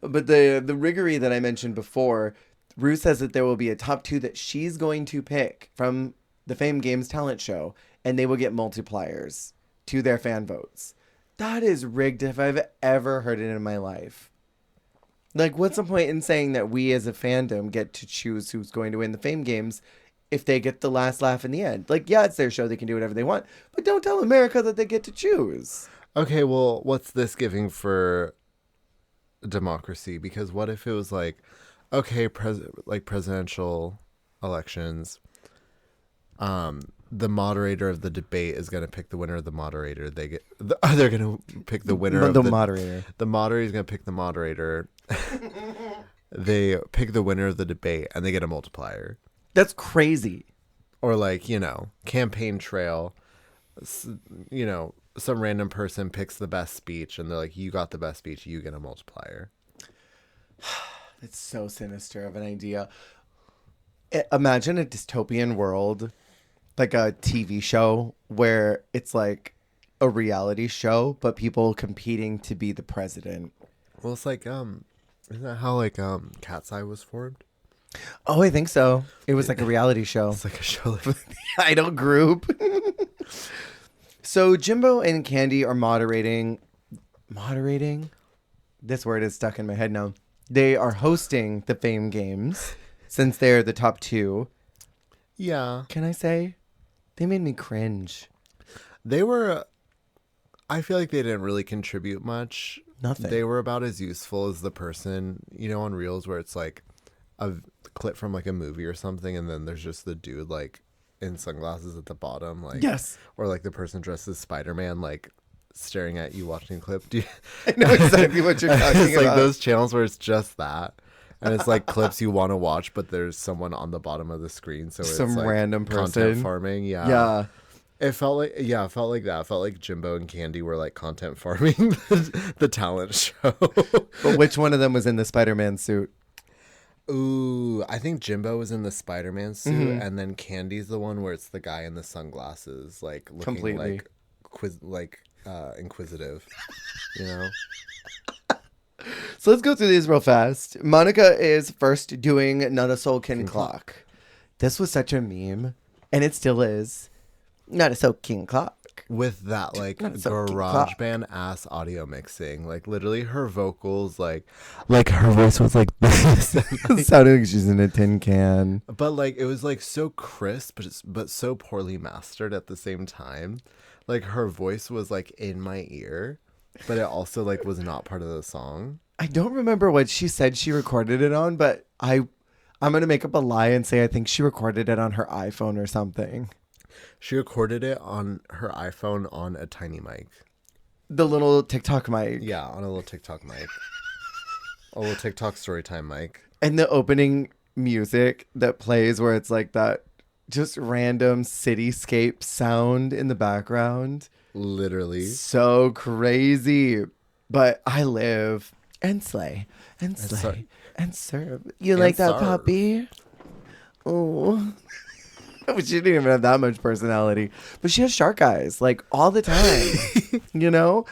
But the riggory that I mentioned before, Rue says that there will be a top two that she's going to pick from the Fame Games talent show, and they will get multipliers to their fan votes. That is rigged if I've ever heard it in my life. Like, what's the point in saying that we as a fandom get to choose who's going to win the Fame Games if they get the last laugh in the end? Like, yeah, it's their show. They can do whatever they want. But don't tell America that they get to choose. Okay, well, what's this giving for democracy? Because what if it was like, okay, presidential elections, the moderator of the debate is going to pick the winner of the moderator. They're going to pick the winner of the moderator. The moderator is going to pick the moderator. They pick the winner of the debate and they get a multiplier. That's crazy. Or like, campaign trail, some random person picks the best speech and they're like, you got the best speech, you get a multiplier. It's so sinister of an idea. Imagine a dystopian world, like a TV show where it's like a reality show, but people competing to be the president. Well, it's like, isn't that how like Cat's Eye was formed? Oh, I think so. It was like a reality show. It's like a show like the Idol group. So Jimbo and Candy are moderating. Moderating? This word is stuck in my head now. They are hosting the Fame Games since they're the top two. Yeah. Can I say? They made me cringe. They were... I feel like they didn't really contribute much. Nothing. They were about as useful as the person, on Reels where it's like a clip from like a movie or something and then there's just the dude like in sunglasses at the bottom. Like, yes. Or like the person dressed as Spider-Man like staring at you watching the clip. I know exactly what you're talking it's about. Like those channels where it's just that. And it's like clips you want to watch, but there's someone on the bottom of the screen. So some it's like random person. Content farming. Yeah. Yeah. It felt like that. It felt like Jimbo and Candy were like content farming the talent show. But which one of them was in the Spider-Man suit? Ooh, I think Jimbo was in the Spider-Man suit, and then Candy's the one where it's the guy in the sunglasses, like looking completely inquisitive, So let's go through these real fast. Monica is first doing Not a Soul Can Clock. This was such a meme, and it still is. Not a Soul Can Clock. with that like Not so garage clock. band ass audio mixing. Like literally her vocals like her voice was like this. And, Sounding like she's in a tin can. but like it was like so crisp but so poorly mastered at the same time. Like her voice was like in my ear, but it also like was not part of the song. I don't remember what she said she recorded it on, but I'm gonna make up a lie and say I think she recorded it on her iPhone or something. She recorded it on her iPhone on a tiny mic. The little TikTok mic. Yeah, on a little TikTok mic. A little TikTok storytime mic. And the opening music that plays where it's like that just random cityscape sound in the background. Literally. So crazy. But I live and slay and slay and serve. You And like that, serve. puppy? Oh. She didn't even have that much personality. But she has shark eyes, like, all the time. You know?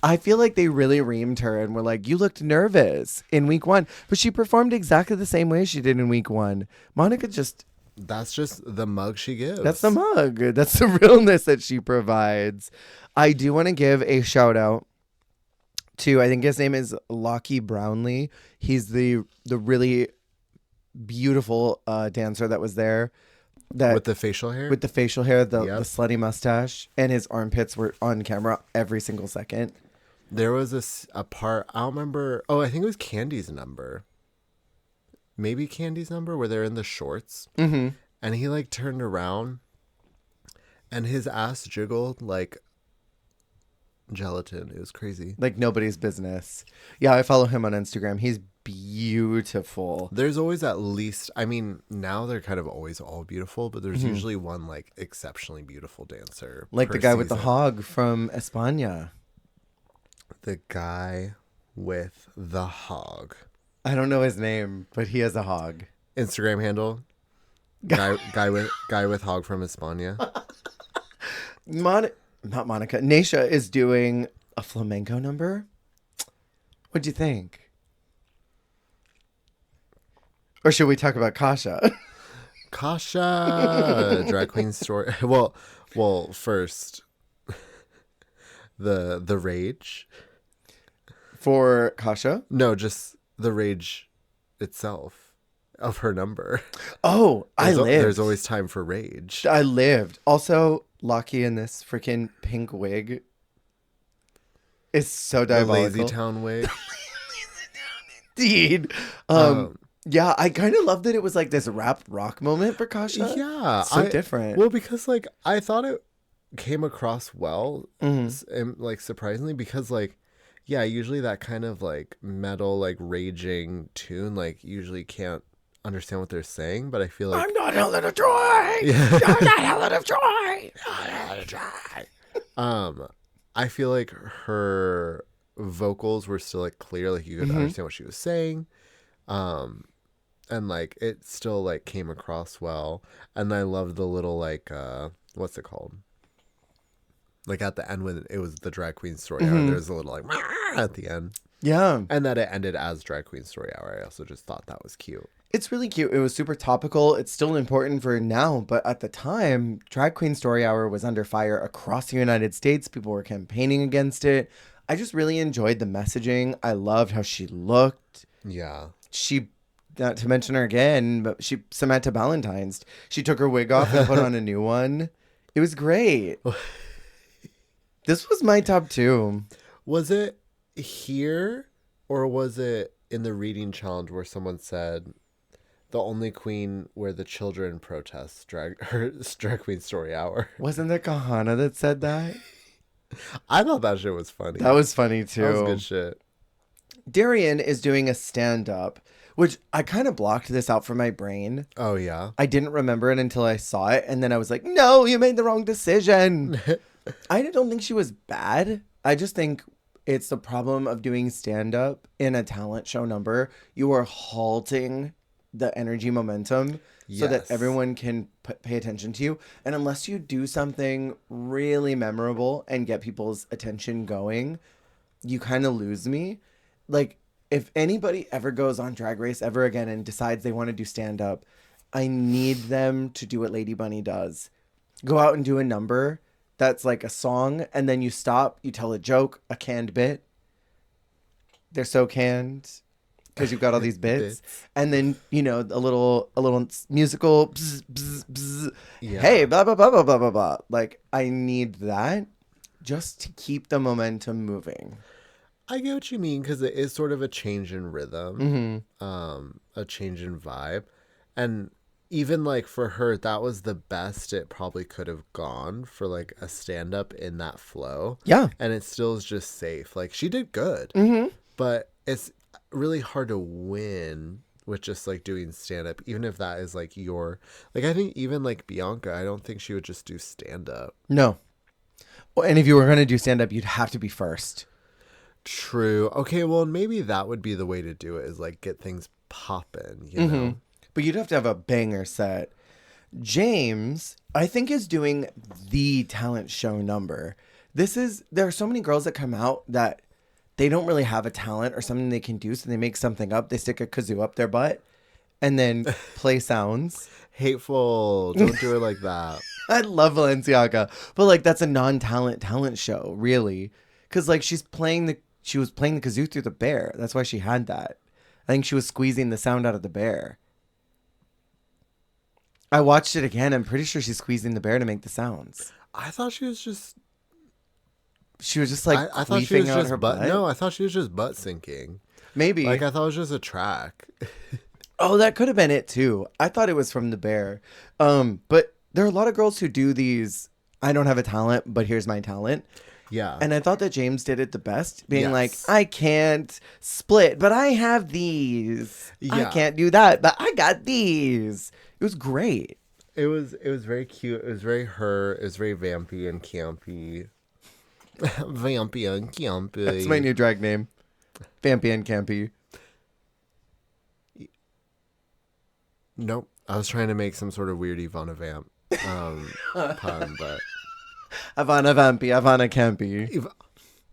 I feel like they really reamed her and were like, you looked nervous in week 1. But she performed exactly the same way she did in week 1. Monica just... That's just the mug she gives. That's the mug. That's the realness that she provides. I do want to give a shout out to, I think his name is Lockie Brownlee. He's the really beautiful dancer that was there. With the facial hair? With the facial hair, the Yep. slutty mustache, and his armpits were on camera every single second. There was a part, I don't remember. Oh, I think it was Candy's number. Maybe Candy's number where they're in the shorts. Mm-hmm. And he like turned around and his ass jiggled like gelatin. It was crazy. Like nobody's business. Yeah, I follow him on Instagram. He's beautiful. There's always at least, I mean, now they're kind of always all beautiful, but there's usually one like exceptionally beautiful dancer. Like per the guy with the season. hog from España. The guy with the hog. I don't know his name, but he has a hog. Instagram handle. Guy with hog from España. Not Monica. Naisha is doing a flamenco number. What'd you think? Or should we talk about Kasha? Kasha, drag queen story. Well, first, the rage. For Kasha? No, just the rage itself of her number. Oh, I lived. There's always time for rage. I lived. Also, Lockie in this freaking pink wig is so The diabolical. Lazy Town wig. Indeed. Yeah, I kind of loved that it was like this rap rock moment for Kasha. Yeah, So different. Well, because like I thought it came across well, Mhm. and like surprisingly, because like yeah, usually that kind of like metal like raging tune like usually can't understand what they're saying, but I feel like I'm not Helen of Troy. Yeah. I'm not Helen of Troy. Not Helen of Troy. I feel like her vocals were still like clear, like you could understand what she was saying. And like it still like came across well. And I loved the little like what's it called? Like at the end when it was the drag queen story hour, there's a little like at the end. Yeah. And that it ended as drag queen story hour. I also just thought that was cute. It's really cute. It was super topical. It's still important for now, but at the time, Drag Queen Story Hour was under fire across the United States. People were campaigning against it. I just really enjoyed the messaging. I loved how she looked. Yeah. She, not to mention her again, but Samantha Ballantyne's. She took her wig off and put on a new one. It was great. This was my top 2. Was it here or was it in the reading challenge where someone said the only queen where the children protest drag queen story hour? Wasn't it Kahana that said that? I thought that shit was funny. That was funny too. That was good shit. Darian is doing a stand-up, which I kind of blocked this out from my brain. Oh yeah. I didn't remember it until I saw it, and then I was like, no, you made the wrong decision. I don't think she was bad. I just think it's the problem of doing stand-up in a talent show number. You are halting the energy momentum so that Yes. everyone can pay attention to you. And unless you do something really memorable and get people's attention going, you kind of lose me. Like, if anybody ever goes on Drag Race ever again and decides they want to do stand-up, I need them to do what Lady Bunny does. Go out and do a number that's like a song, and then you stop, you tell a joke, a canned bit. They're so canned because you've got all these bits. And then, you know, a little musical bzz, bzz, bzz. Yeah. Hey, blah blah blah blah blah blah blah. Like, I need that just to keep the momentum moving. I get what you mean, because it is sort of a change in rhythm, a change in vibe. And even like for her, that was the best it probably could have gone for like a stand-up in that flow. Yeah. And it still is just safe. Like, she did good, but it's really hard to win with just like doing stand-up, even if that is like your, like, I think even like Bianca, I don't think she would just do stand-up. No. Well, and if you were going to do stand-up, you'd have to be first. True. Okay, well, maybe that would be the way to do it, is like get things popping, you know? But you'd have to have a banger set. James, I think, is doing the talent show number. There are so many girls that come out that they don't really have a talent or something they can do, so they make something up. They stick a kazoo up their butt and then play sounds. Hateful. Don't do it like that. I love Balenciaga, but like, that's a talent show, really. Because like, she was playing the kazoo through the bear. That's why she had that. I think she was squeezing the sound out of the bear. I watched it again. I'm pretty sure she's squeezing the bear to make the sounds. I thought she was just... She was just like I thought she was queefing out just her butt. No, I thought she was just butt sinking. Maybe. Like, I thought it was just a track. Oh, that could have been it too. I thought it was from the bear. But there are a lot of girls who do these, I don't have a talent, but here's my talent. Yeah. And I thought that James did it the best, being Yes. like, I can't split, but I have these. I Yeah. can't do that, but I got these. It was great. It was very cute. It was very her. It was very vampy and campy. Vampy and campy. That's my new drag name. Vampy and Campy. Nope. I was trying to make some sort of weird Ivana Vamp pun, but... Ivana Vampy, Ivana Campy.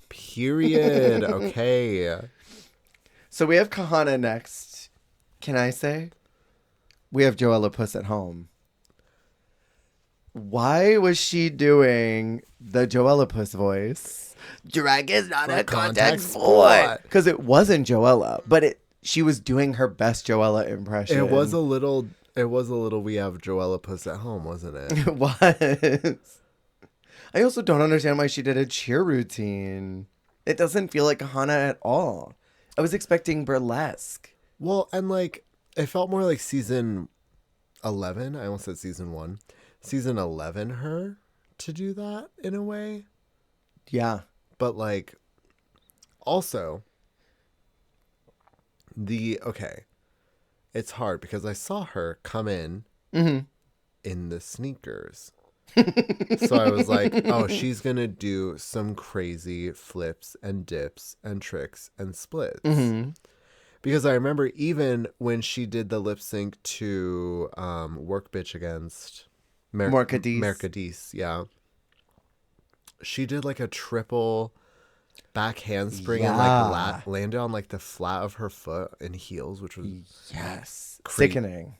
Period. Okay. So we have Kahana next. Can I say? We have Joella Puss at home. Why was she doing the Joella Puss voice? Drag is not a contact sport. Because it wasn't Joella, but she was doing her best Joella impression. It was a little we have Joella Puss at home, wasn't it? It was. I also don't understand why she did a cheer routine. It doesn't feel like Kahana at all. I was expecting burlesque. Well, and like, it felt more like season 11. I almost said season 1. Season 11 her to do that in a way. Yeah. But like, also, okay, it's hard because I saw her come in in the sneakers. So I was like, oh, she's going to do some crazy flips and dips and tricks and splits. Because I remember even when she did the lip sync to Work Bitch against Mercadise, yeah. She did like a triple back handspring and like landed on like the flat of her foot in heels, which was sickening.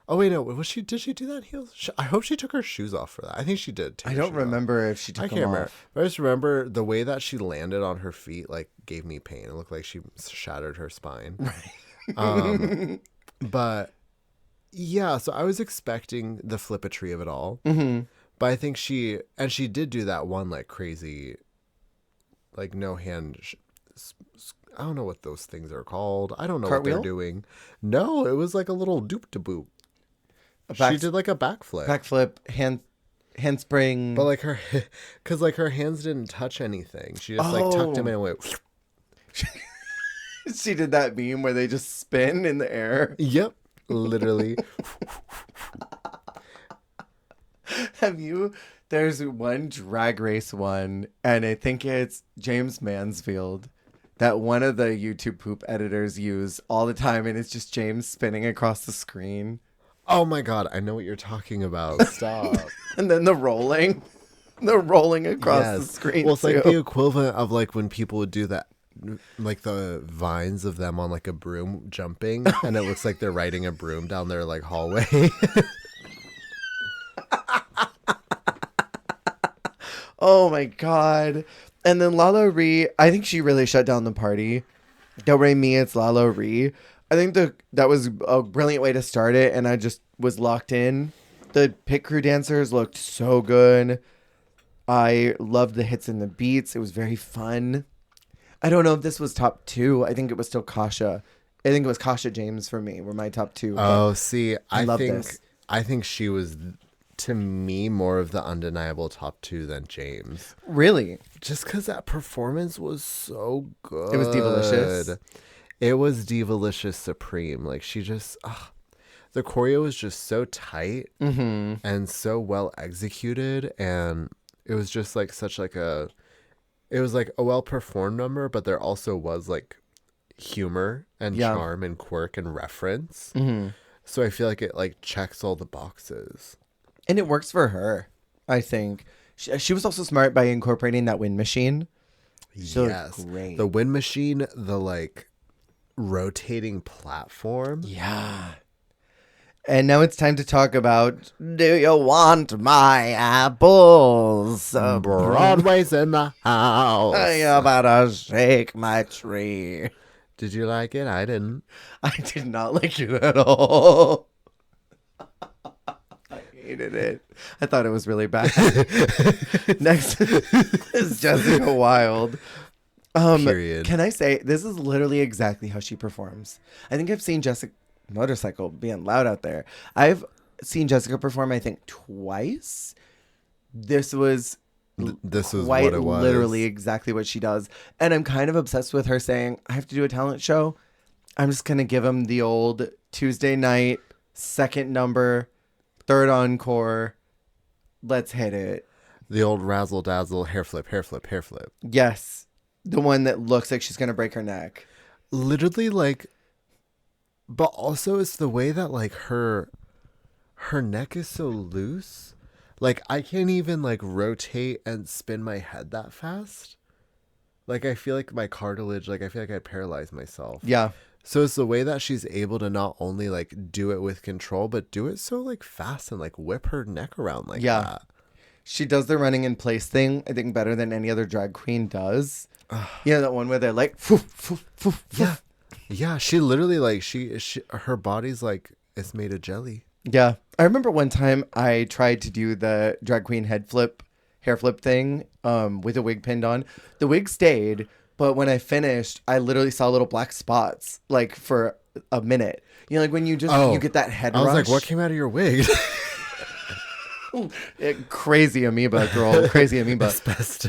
Oh wait, no, did she do that in heels? I hope she took her shoes off for that. I think she did. I don't remember if she took them off. But I just remember the way that she landed on her feet like gave me pain. It looked like she shattered her spine. Right. But yeah, so I was expecting the flippatry of it all. But I think she did do that one like crazy, like no hand. I don't know what those things are called. I don't know Cartwheel? what they're doing. No, it was like a little doop-de-boop. She did like a backflip. Backflip, handspring. But like because like her hands didn't touch anything. She just like tucked them in and went. She did that meme where they just spin in the air. Yep, literally. There's one Drag Race one, and I think it's James Mansfield, that one of the YouTube poop editors use all the time, and it's just James spinning across the screen. Oh my god, I know what you're talking about. Stop. And then the rolling across the screen. Well, it's like the equivalent of like when people would do that, like the vines of them on like a broom jumping, and it looks like they're riding a broom down their like hallway. Oh my god. And then Lala Ree, I think she really shut down the party. Don't Re Me, it's Lala Ree. I think that was a brilliant way to start it, and I just was locked in. The pit crew dancers looked so good. I loved the hits and the beats. It was very fun. I don't know if this was top two. I think it was still Kasha. I think it was Kasha James for me were my top two. Oh, see, I I love think this. I think she was to me more of the undeniable top two than James. Really? Just because that performance was so good. It was Divalicious. It was Divalicious Supreme. Like she just, the choreo was just so tight and so well executed, and it was just like such like a, it was like a well performed number, but there also was like humor and charm and quirk and reference. So I feel like it like checks all the boxes. And it works for her, I think. She was also smart by incorporating that wind machine. She Yes. looked great. The wind machine, the like rotating platform. Yeah. And now it's time to talk about Do You Want My Apples? Broadway's in the house. I better shake my tree. Did you like it? I didn't. I did not like it at all. I hated it. I thought it was really bad. Next is Jessica Wilde. Period. Can I say this is literally exactly how she performs? I think I've seen Jessica motorcycle being loud out there. I've seen Jessica perform, I think, twice. This was This is quite what it was. literally exactly what she does. And I'm kind of obsessed with her saying, I have to do a talent show. I'm just going to give him the old Tuesday night, second number, third encore. Let's hit it. The old razzle dazzle, hair flip, hair flip, hair flip. Yes. The one that looks like she's going to break her neck. Literally, like, but also it's the way that like her neck is so loose. Like I can't even like rotate and spin my head that fast. Like I feel like my cartilage, like I feel like I'd paralyze myself. Yeah. So it's the way that she's able to not only like do it with control, but do it so like fast and like whip her neck around like that. She does the running in place thing, I think, better than any other drag queen does. You know, that one where they're like, foof, foof, foof, foof. Yeah. Yeah. She literally like, she her body's like, it's made of jelly. Yeah. I remember one time I tried to do the drag queen head flip, hair flip thing with a wig pinned on. The wig stayed, but when I finished, I literally saw little black spots like for a minute. You know, like when you just, you get that head I was rush. like, what came out of your wig? Crazy amoeba, girl. Crazy amoeba. Asbestos.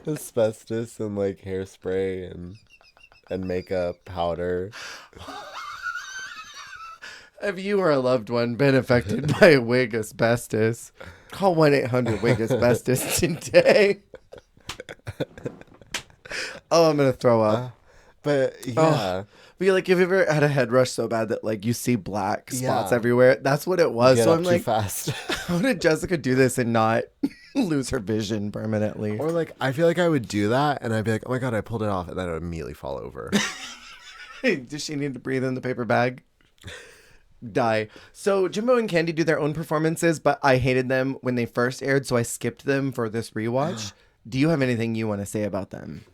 Asbestos and like hairspray and makeup powder. Have you or a loved one been affected by a wig asbestos? Call 1-800-WIG-ASBESTOS today. Oh, I'm going to throw up. But yeah. But you're like, have you ever had a head rush so bad that like you see black spots Yeah. everywhere? That's what it was. Get So up I'm too like, fast. how did Jessica do this and not lose her vision permanently? Or like I feel like I would do that and I'd be like, oh my god, I pulled it off, and then I would immediately fall over. Does she need to breathe in the paper bag? Die. So Jimbo and Candy do their own performances, but I hated them when they first aired, so I skipped them for this rewatch. Do you have anything you want to say about them?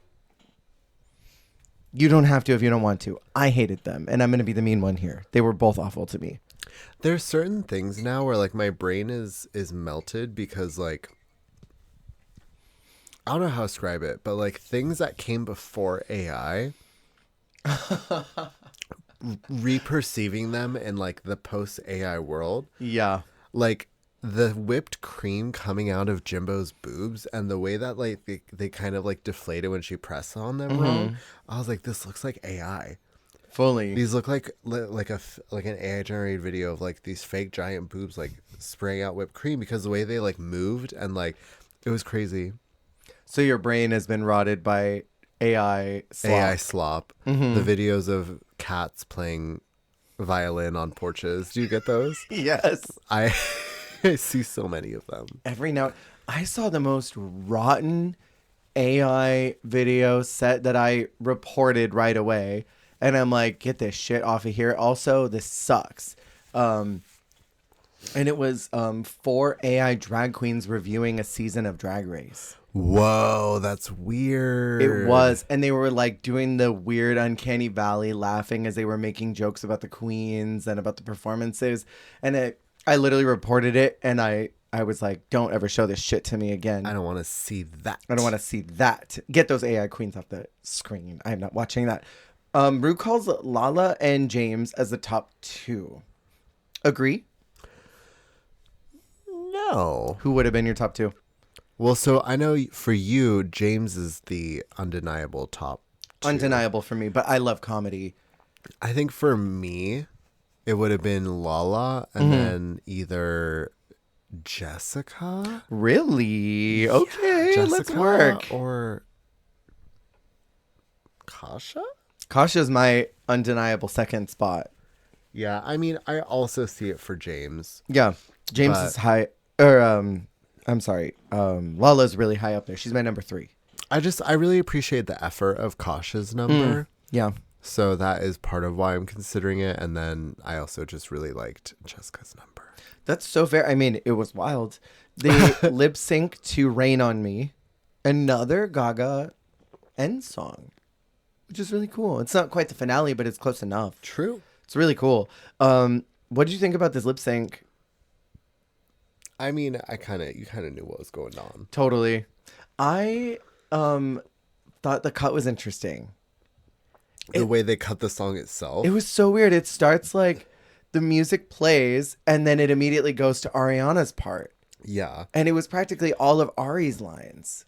You don't have to if you don't want to. I hated them, and I'm going to be the mean one here. They were both awful to me. There's certain things now where like my brain is melted because like I don't know how to describe it, but like things that came before AI, reperceiving them in like the post AI world, Yeah. like the whipped cream coming out of Jimbo's boobs and the way that like they kind of like deflated when she pressed on them wrong, I was like, this looks like AI. Fully. These look like an AI generated video of like these fake giant boobs like spraying out whipped cream because the way they like moved and like it was crazy. So your brain has been rotted by AI slop. AI slop. The videos of cats playing violin on porches. Do you get those? Yes. I see so many of them. Every now I saw the most rotten AI video set that I reported right away. And I'm like, get this shit off of here. Also, this sucks. And it was 4 AI drag queens reviewing a season of Drag Race. Whoa, that's weird. It was. And they were like doing the weird uncanny valley laughing as they were making jokes about the queens and about the performances. And I literally reported it, and I was like, don't ever show this shit to me again. I don't want to see that. I don't want to see that. Get those AI queens off the screen. I'm not watching that. Rue calls Lala and James as the top 2. Agree? No. Who would have been your top 2? Well, so I know for you, James is the undeniable top 2. Undeniable for me, but I love comedy. I think for me, it would have been Lala and then either Jessica. Really? Okay, Jessica let's work. Or Kasha? Kasha's my undeniable second spot. Yeah, I mean, I also see it for James. Yeah, James But- is high. Or I'm sorry. Lala's really high up there. She's my number 3. I really appreciate the effort of Kasha's number. Yeah. So that is part of why I'm considering it. And then I also just really liked Jessica's number. That's so fair. I mean, it was wild. They lip sync to Rain on Me, another Gaga end song, which is really cool. It's not quite the finale, but it's close enough. True. It's really cool. What did you think about this lip sync? I mean, you kind of knew what was going on. Totally. I thought the cut was interesting. The way they cut the song itself. It was so weird. It starts like the music plays and then it immediately goes to Ariana's part. Yeah. And it was practically all of Ari's lines.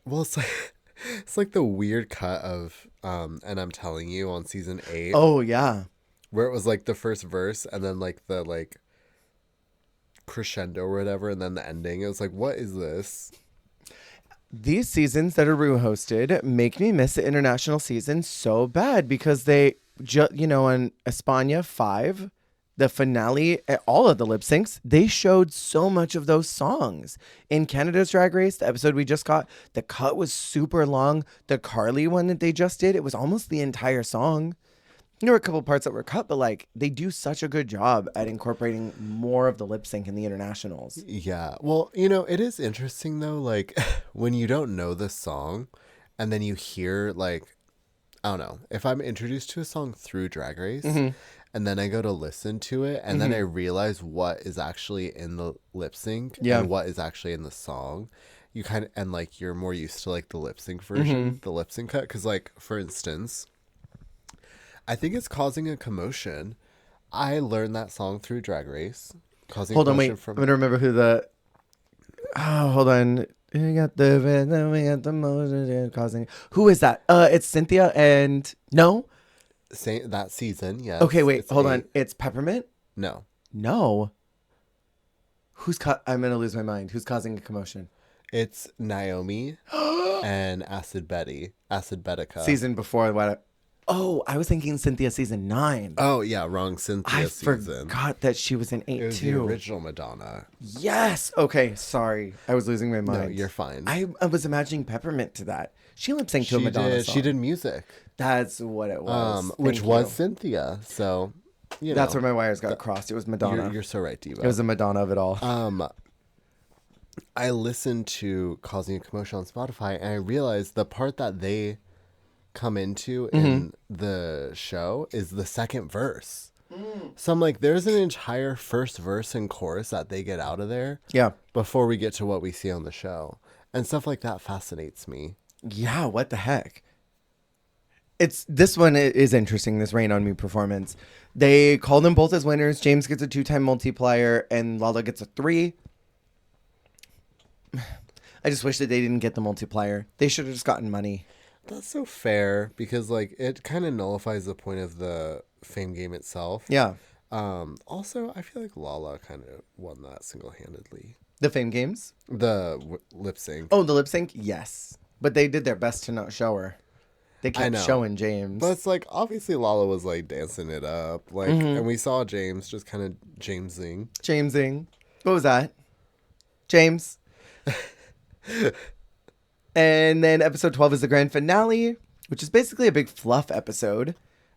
Well, it's like the weird cut of And I'm Telling You on season 8. Oh, yeah. Where it was like the first verse and then like the like crescendo or whatever and then the ending. It was like, what is this? These seasons that are Rue hosted make me miss the international season so bad because they, on España 5, the finale, all of the lip syncs, they showed so much of those songs. In Canada's Drag Race, the episode we just got, the cut was super long. The Carly one that they just did, it was almost the entire song. There were a couple parts that were cut, but like they do such a good job at incorporating more of the lip sync in the internationals. Yeah. Well, it is interesting though, like when you don't know the song and then you hear like, I don't know, if I'm introduced to a song through Drag Race and then I go to listen to it and then I realize what is actually in the lip sync and what is actually in the song, you kind of, and like you're more used to like the lip sync version, the lip sync cut. Cause like, for instance, I think it's Causing a Commotion. I learned that song through Drag Race. Hold on, wait. I'm going to remember who the... Oh, hold on. We got the motion causing... Who is that? It's Cynthia and... No? That season, yes. Okay, wait. Hold on. It's Peppermint? No. No. I'm going to lose my mind. Who's causing a commotion? It's Naomi and Acid Betica. Season before what... Oh, I was thinking Cynthia season 9. Oh, yeah, wrong Cynthia season. I forgot that she was in 8 It was too. the original Madonna. Yes. Okay, sorry. I was losing my mind. No, you're fine. I was imagining Peppermint to that. She lip synced to a Madonna song. She did music. That's what it was. Which was Cynthia. So, that's where my wires got crossed. It was Madonna. You're so right, Diva. It was a Madonna of it all. I listened to Causing a Commotion on Spotify and I realized the part that they come into in the show is the second verse. So I'm like, there's an entire first verse and chorus that they get out of there before we get to what we see on the show. And stuff like that fascinates me. Yeah, what the heck? This one is interesting, this Rain on Me performance. They call them both as winners. James gets a 2-time multiplier and Lala gets a 3. I just wish that they didn't get the multiplier. They should have just gotten money. That's so fair because like it kind of nullifies the point of the fame game itself. Yeah. Also, I feel like Lala kind of won that single-handedly. The fame games? The lip sync. Oh, the lip sync? Yes. But they did their best to not show her. They kept showing James. But it's like, obviously Lala was like dancing it up. Like, and we saw James just kind of Jamesing. Jamesing. What was that? James. And then episode 12 is the grand finale, which is basically a big fluff episode.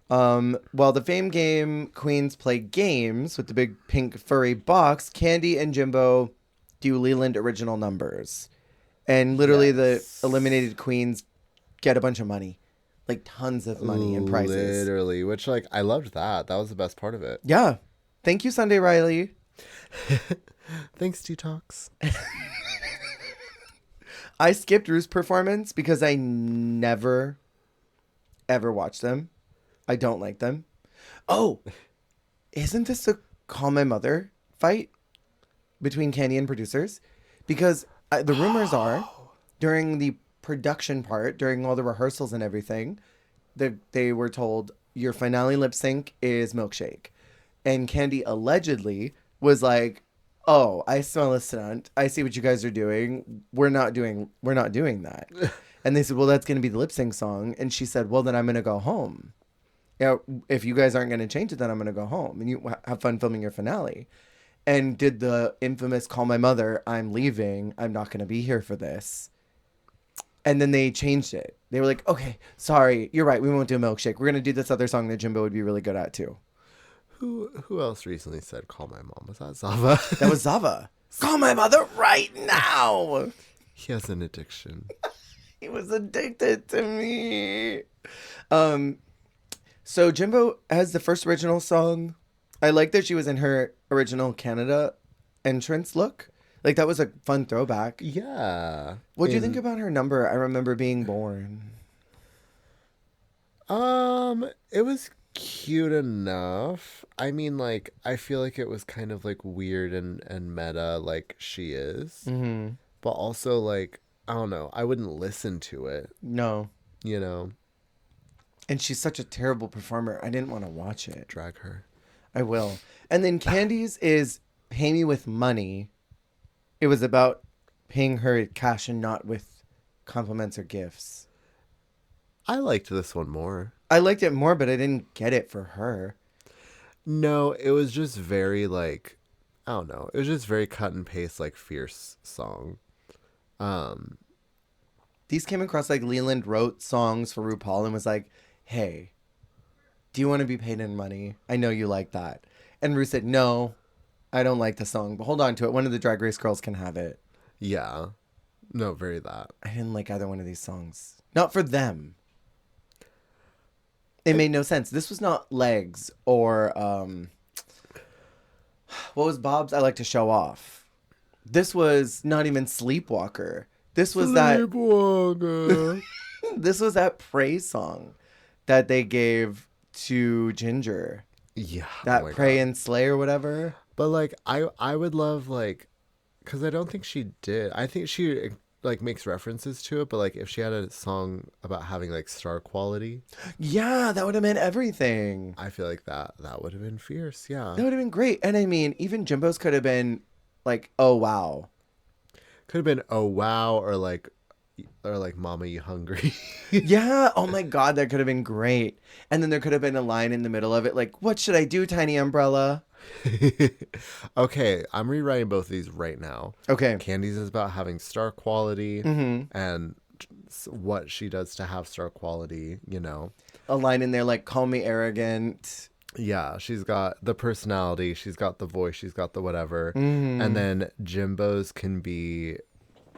While the Fame Game queens play games with the big pink furry box, Candy and Jimbo do Leland original numbers. And literally the Yes. eliminated queens get a bunch of money. Like tons of money and prizes. Literally, which like I loved that. That was the best part of it. Yeah. Thank you, Sunday Riley. Thanks, Detox. I skipped Rue's performance because I never, ever watched them. I don't like them. Oh, isn't this a Call My Mother fight between Candy and producers? Because the rumors are during the production part, during all the rehearsals and everything, they were told your finale lip sync is Milkshake. And Candy allegedly was like, "Oh, I smell a stunt. I see what you guys are doing. We're not doing that." And they said, "Well, that's going to be the lip sync song." And she said, "Well, then I'm going to go home. Yeah, if you guys aren't going to change it, then I'm going to go home and you have fun filming your finale." And did the infamous "Call My Mother, I'm leaving. I'm not going to be here for this." And then they changed it. They were like, "Okay, sorry, you're right. We won't do a Milkshake. We're going to do this other song that Jimbo would be really good at too." Who else recently said "Call My Mom"? Was that Zava? That was Zava. "Call my mother right now." He has an addiction. He was addicted to me. Um, so Jimbo has the first original song. I like that she was in her original Canada entrance look. Like that was a fun throwback. Yeah. What do you think about her number? I remember being born. It was cute enough. I mean, like, I feel like it was kind of like weird and meta, like she is. Mm-hmm. But also, like, I don't know. I wouldn't listen to it, No. you know? And she's such a terrible performer. I didn't want to watch it. Drag her. I will. And then Candy's is Pay Me With Money. It was about paying her cash and not with compliments or gifts. I liked this one more. I liked it more, but I didn't get it for her. No, it was just very, like, I don't know. It was just very cut and paste, like, fierce song. Um, These came across like Leland wrote songs for RuPaul and was like, "Hey, do you want to be paid in money? I know you like that." And Ru said, "No, I don't like the song, but hold on to it. One of the Drag Race girls can have it." yeah. No, very that. I didn't like either one of these songs. Not for them. It made no sense. This was not Legs or what was Bob's I Like to Show Off. This was not even Sleepwalker. This was that Sleepwalker. this was that praise song that they gave to Ginger. Yeah. That oh my Pray God. and Slay or whatever. But like I would love like because I don't think she did. I think she like makes references to it, but like if she had a song about having like star quality, Yeah, that would have meant everything. I feel like that would have been fierce. Yeah. That would have been great. And I mean, even Jimbo's could have been like, "Oh wow." Could have been oh wow or like Mama You Hungry. Yeah. Oh my God, that could have been great. And then there could have been a line in the middle of it like, "What should I do, Tiny Umbrella?" Okay, I'm rewriting both of these right now. Okay. Candy's is about having star quality Mm-hmm. and what she does to have star quality, you know. A line in there like, "Call me arrogant." Yeah, she's got the personality, she's got the voice, she's got the whatever. Mm-hmm. And then Jimbo's can be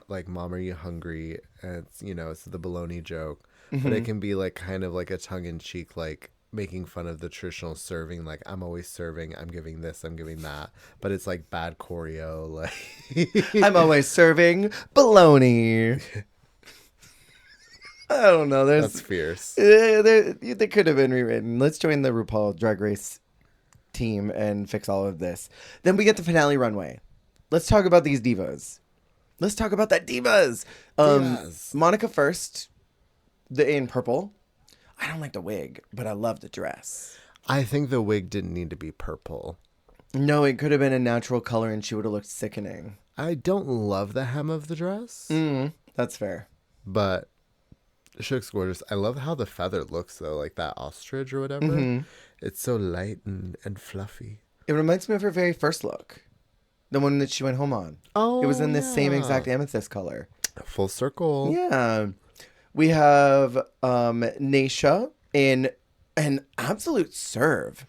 like Mom, are you hungry? And it's, you know, it's the baloney joke. But it can be like kind of like a tongue in cheek, like making fun of the traditional serving, like I'm always serving, I'm giving this, I'm giving that. But it's like bad choreo, like "I'm always serving baloney." I don't know. that's fierce. They could have been rewritten. Let's join the RuPaul Drag Race team and fix all of this. Then we get the finale runway. Let's talk about these divas. Let's talk about that divas. Divas. Monica first, in purple. I don't like the wig, but I love the dress. I think the wig didn't need to be purple. No, it could have been a natural color and she would have looked sickening. I don't love the hem of the dress, That's fair. but she looks gorgeous. I love how the feather looks, though, like that ostrich or whatever. It's so light and fluffy. It reminds me of her very first look. The one that she went home on. Oh, It was in the same yeah. exact amethyst color. Full circle. Yeah. We have Naisha in An absolute serve.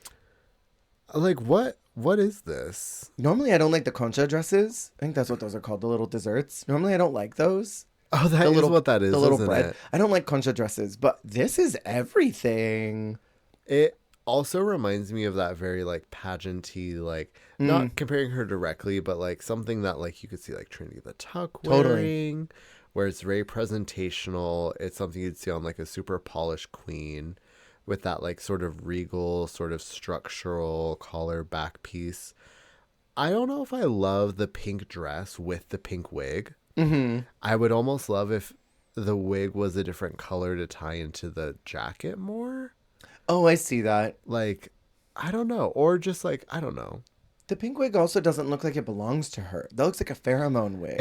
Like, what is this? Normally, I don't like the concha dresses. I think that's what those are called, the little desserts. Normally, I don't like those. Oh, that The is little, what that is, the little isn't bread. it? I don't like concha dresses, but this is everything. It also reminds me of that very like pageanty, like Mm, not comparing her directly, but like something that like you could see like Trinity the Tuck totally. wearing, where it's very presentational. It's something you'd see on like a super polished queen with that like sort of regal, sort of structural collar back piece. I don't know if I love the pink dress with the pink wig. Hmm. I would almost love if the wig was a different color to tie into the jacket more. Oh, I see that. Like, I don't know. Or just like, I don't know. The pink wig also doesn't look like it belongs to her. That looks like a pheromone wig.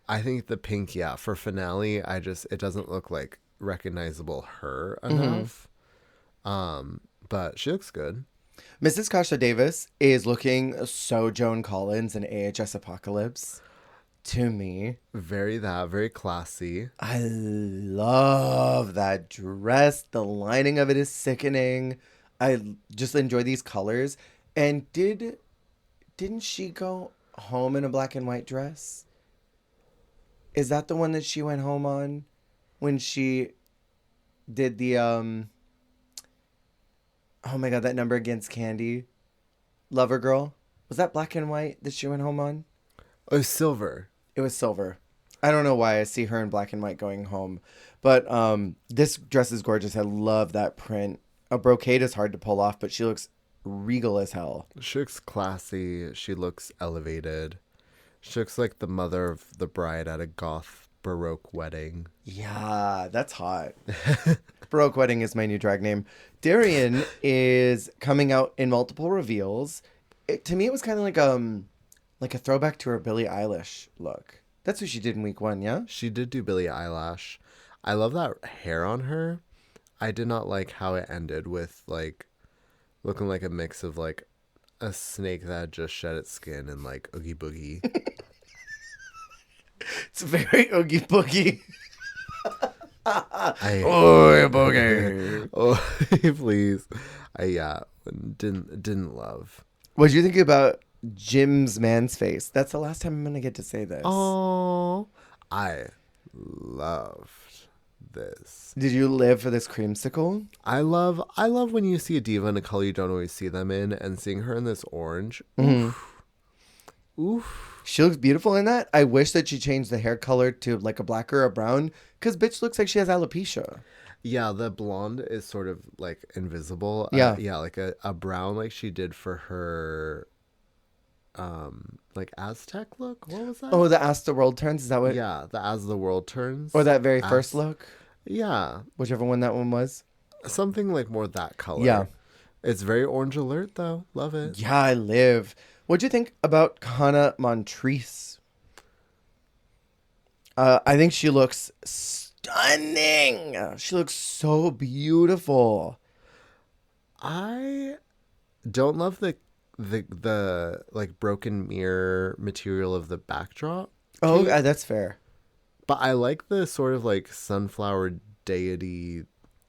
I think the pink, yeah, for finale, it doesn't look like recognizable her Hmm. enough. But she looks good. Mrs. Kasha Davis is looking so Joan Collins in AHS Apocalypse to me. Very classy. I love that dress. The lining of it is sickening. I just enjoy these colors. And didn't she go home in a black and white dress? Is that the one that she went home on when she did the oh my god, that number against Candy? Lover Girl? Was that black and white that she went home on? Oh, silver. It was silver. I don't know why I see her in black and white going home. But this dress is gorgeous. I love that print. A brocade is hard to pull off, but she looks regal as hell. She looks classy. She looks elevated. She looks like the mother of the bride at a goth Baroque wedding. Yeah, that's hot. Baroque Wedding is my new drag name. Darian is coming out in multiple reveals. To me, it was kind of like a throwback to her Billie Eilish look. That's what she did in week 1, yeah? She did do Billie Eilish. I love that hair on her. I did not like how it ended with like looking like a mix of like a snake that had just shed its skin and like Oogie Boogie. It's very Oogie Boogie. I Oogie Boogie. oh please. I didn't love. What do you think about Jim's man's face? That's the last time I'm going to get to say this. Oh, I loved this. Did you live for this creamsicle? I love when you see a diva in a color you don't always see them in, and seeing her in this orange. Mhm. Oof. She looks beautiful in that. I wish that she changed the hair color to like a black or a brown, because bitch looks like she has alopecia. Yeah, the blonde is sort of like invisible. Yeah. Yeah, like a brown like she did for her like Aztec look. What was that? Oh, the As the World Turns? Is that what? Yeah, the As the World Turns. Or that very As- first look? Yeah, Whichever one that one was. something like more that color. Yeah. It's very orange alert though. Love it. Yeah, I live. What'd you think about Hannah Montrese? I think she looks stunning. She looks so beautiful. I don't love the like broken mirror material of the backdrop. Oh, Kate, that's fair. but I like the sort of like sunflower deity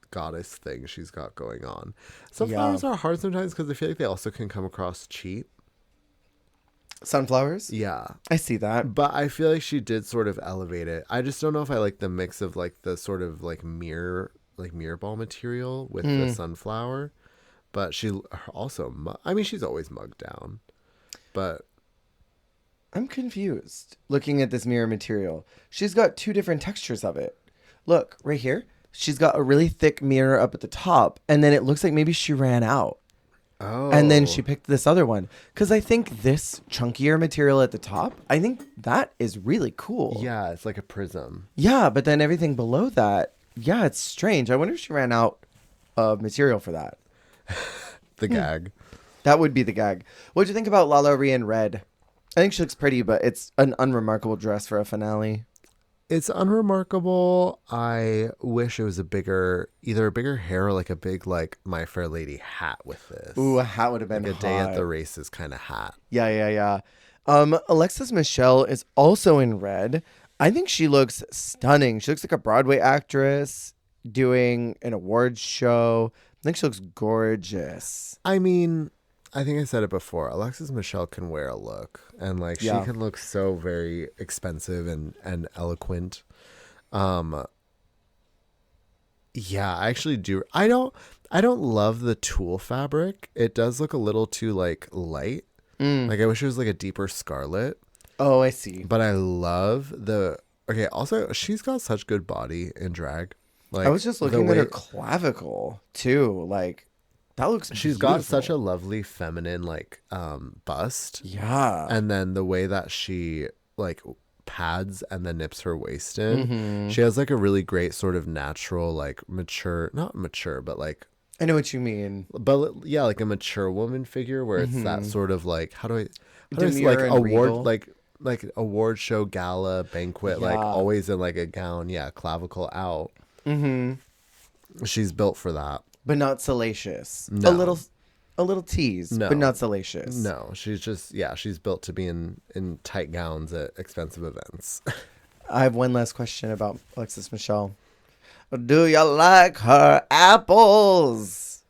goddess thing she's got going on. Sunflowers are hard sometimes because I feel like they also can come across cheap. Sunflowers? Yeah. I see that. But I feel like she did sort of elevate it. I just don't know if I like the mix of like the sort of like mirror ball material with the sunflower. But she also, I mean, she's always mugged down. But I'm confused looking at this mirror material. She's got two different textures of it. Look, right here. She's got a really thick mirror up at the top, and then it looks like maybe she ran out. oh, And then she picked this other one. Because I think this chunkier material at the top, I think that is really cool. yeah, it's like a prism. Yeah, but then everything below that, yeah, it's strange. I wonder if she ran out of material for that. The gag. That would be the gag. What do you think about Lala Rhea in red? I think she looks pretty, but it's an unremarkable dress for a finale. It's unremarkable. I wish it was either a bigger hair or like a big like My Fair Lady hat with this. Ooh, a hat would have been like a day at hot. the races kind of hat. Yeah. Alexis Michelle is also in red. I think she looks stunning. She looks like a Broadway actress doing an awards show. think she looks gorgeous. I mean, I think I said it before. Alexis Michelle can wear a look, and like she Yeah. can look so very expensive and eloquent. Um, yeah, I actually do. I don't love the tulle fabric. It does look a little too like light. Like I wish it was like a deeper scarlet. Oh, I see. But I love the. Okay, also she's got such good body in drag. Like I was just the looking at her way clavicle too. Like that looks she's beautiful. got such a lovely feminine like bust. Yeah. And then the way that she like pads and then nips her waist in, Mm-hmm. she has like a really great sort of natural, like mature, not mature, but like, I know what you mean. but yeah, like a mature woman figure where it's that sort of like, how do I say, Demure like and award, regal. like award show gala banquet, like Yeah. always in like a gown, yeah, clavicle out. Mm-hmm. She's built for that. But not salacious. No. A little tease, No. but not salacious. No, she's just, yeah, she's built to be in tight gowns at expensive events. I have one last question about Alexis Michelle. Do you like her apples?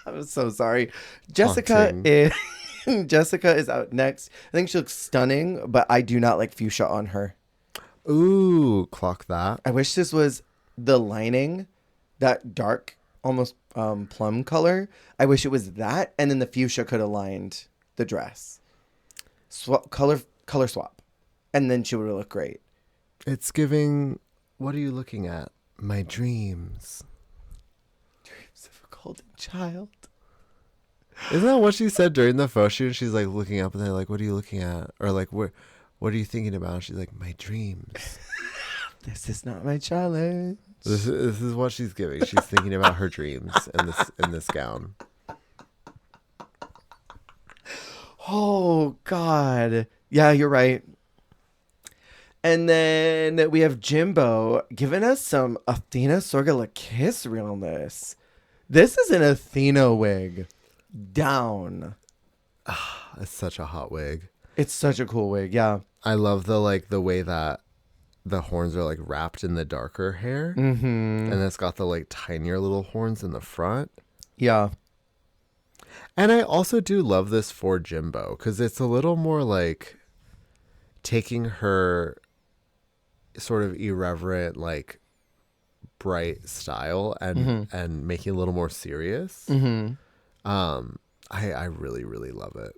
I'm so sorry. Jessica Haunting. Jessica is out next. I think she looks stunning, but I do not like fuchsia on her. Ooh, clock that. I wish this was the lining, that dark, almost plum color. I wish it was that, and then the fuchsia could have lined the dress. Color swap, and then she would have looked great. It's giving. What are you looking at? My dreams. Dreams of a golden child. Isn't that what she said during the photo shoot? She's like looking up and they're like, "What are you looking at?" Or like, "What are you thinking about?" And she's like, "My dreams." This is not my challenge. This is what she's giving. She's thinking about her dreams in this gown. Oh God, yeah, you're right. And then we have Jimbo giving us some Athena Sorgala kiss realness. This is an Athena wig. Down. It's such a hot wig. It's such a cool wig, yeah. I love the way that the horns are like wrapped in the darker hair, and it's got the like tinier little horns in the front. Yeah. And I also do love this for Jimbo because it's a little more like taking her sort of irreverent, like bright style and making it a little more serious. I really, really love it.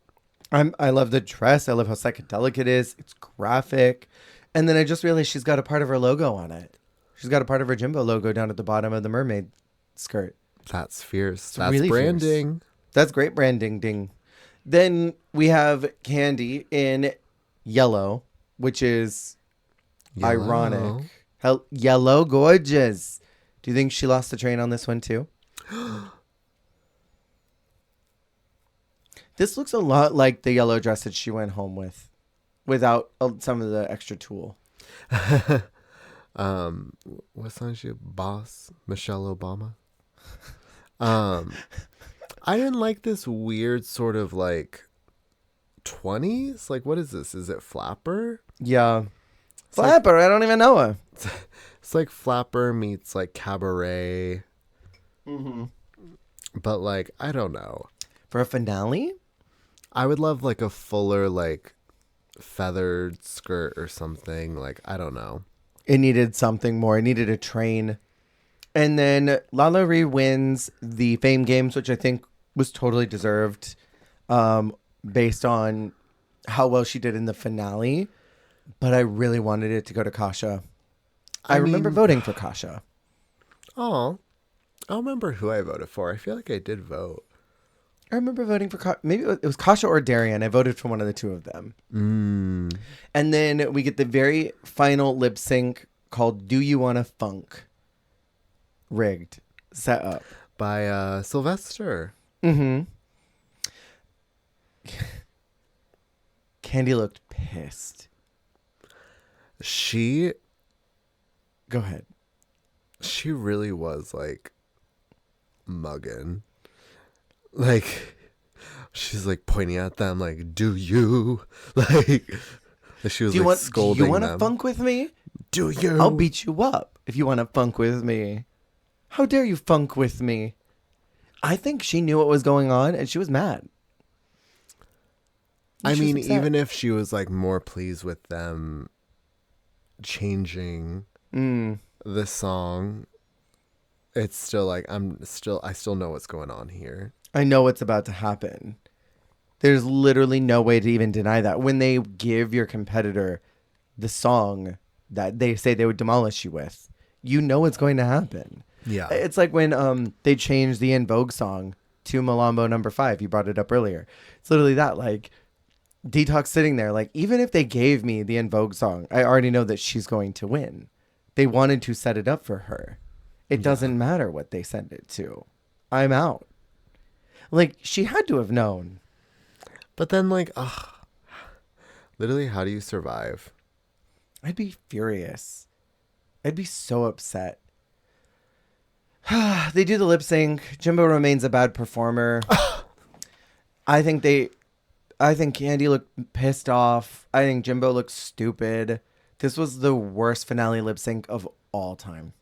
I love the dress. I love how psychedelic it is. It's graphic. And then I just realized she's got a part of her logo on it. She's got a part of her Jimbo logo down at the bottom of the mermaid skirt. That's fierce. It's That's really branding. fierce. That's great branding, ding. Then we have Candy in yellow, which is ironic. Yellow gorgeous. Do you think she lost the train on this one too? This looks a lot like the yellow dress that she went home with, without some of the extra tulle. What song is she? Boss Michelle Obama. I didn't like this weird sort of like 20s. Like, what is this? Is it Flapper? Yeah. Flapper, I don't even know her. It's like Flapper meets like Cabaret. But like, I don't know. For a finale? I would love like a fuller like feathered skirt or something. Like, I don't know. It needed something more. It needed a train. And then Lala Ree wins the Fame Games, which I think was totally deserved based on how well she did in the finale. But I really wanted it to go to Kasha. I remember voting for Kasha. Oh, I don't remember who I voted for. I feel like I did vote. I remember voting for maybe it was Kasha or Darian. I voted for one of the two of them. And then we get the very final lip sync called "Do You Wanna Funk?" Rigged, set up by Sylvester. Candy looked pissed. She Go ahead. really was like mugging. Like, she's like pointing at them like, "Do you?" Like she was like scolding them. Do you want to funk with me? Do you? I'll beat you up if you want to funk with me. How dare you funk with me? I think she knew what was going on and she was mad. I She was mean, upset. even if she was like more pleased with them changing Mm, the song, it's still like I still know what's going on here. I know what's about to happen. There's literally no way to even deny that. When they give your competitor the song that they say they would demolish you with, you know what's going to happen. Yeah. It's like when they changed the En Vogue song to Malambo #5. You brought it up earlier. It's literally that. Like, Detox sitting there, like, even if they gave me the En Vogue song, I already know that she's going to win. They wanted to set it up for her. It Yeah. doesn't matter what they send it to. I'm out. Like, she had to have known. But then like, ugh, literally, how do you survive? I'd be furious. I'd be so upset. They do the lip sync. Jimbo remains a bad performer. I think they I think Candy looked pissed off. I think Jimbo looked stupid. This was the worst finale lip sync of all time.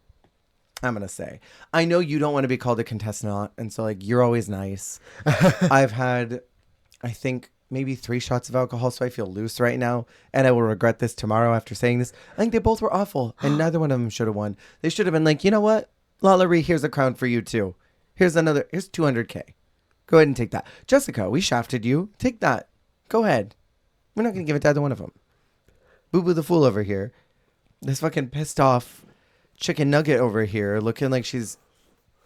I'm going to say. I know you don't want to be called a contestant, and so, like, you're always nice. I've had, I think, maybe 3 shots of alcohol, so I feel loose right now, and I will regret this tomorrow after saying this. I think they both were awful, and neither one of them should have won. They should have been like, you know what? Lalaurie, here's a crown for you, too. Here's 200K. Go ahead and take that. Jessica, we shafted you. Take that. Go ahead. We're not going to give it to either one of them. Boo Boo the Fool over here. This fucking pissed off chicken nugget over here looking like she's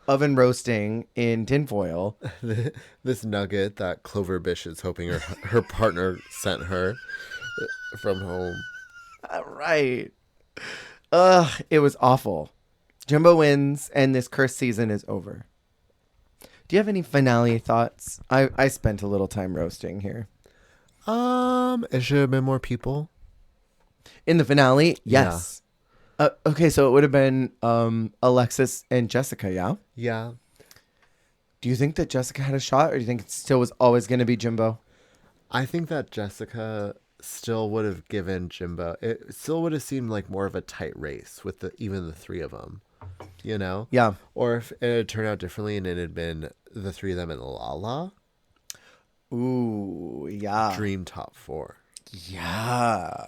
oven roasting in tinfoil. This nugget that Clover Bish is hoping her partner sent her from home. All right. Ugh, it was awful. Jimbo wins, and this cursed season is over. Do you have any finale thoughts? I spent a little time roasting here. It should have been more people. In the finale, yes. Okay, so it would have been Alexis and Jessica, yeah? Yeah. Do you think that Jessica had a shot, or do you think it still was always going to be Jimbo? I think that Jessica still would have given Jimbo. It still would have seemed like more of a tight race with even the 3 of them. You know? Yeah. Or if it had turned out differently and it had been the 3 of them in Lala. Ooh, yeah. Dream top 4. Yeah.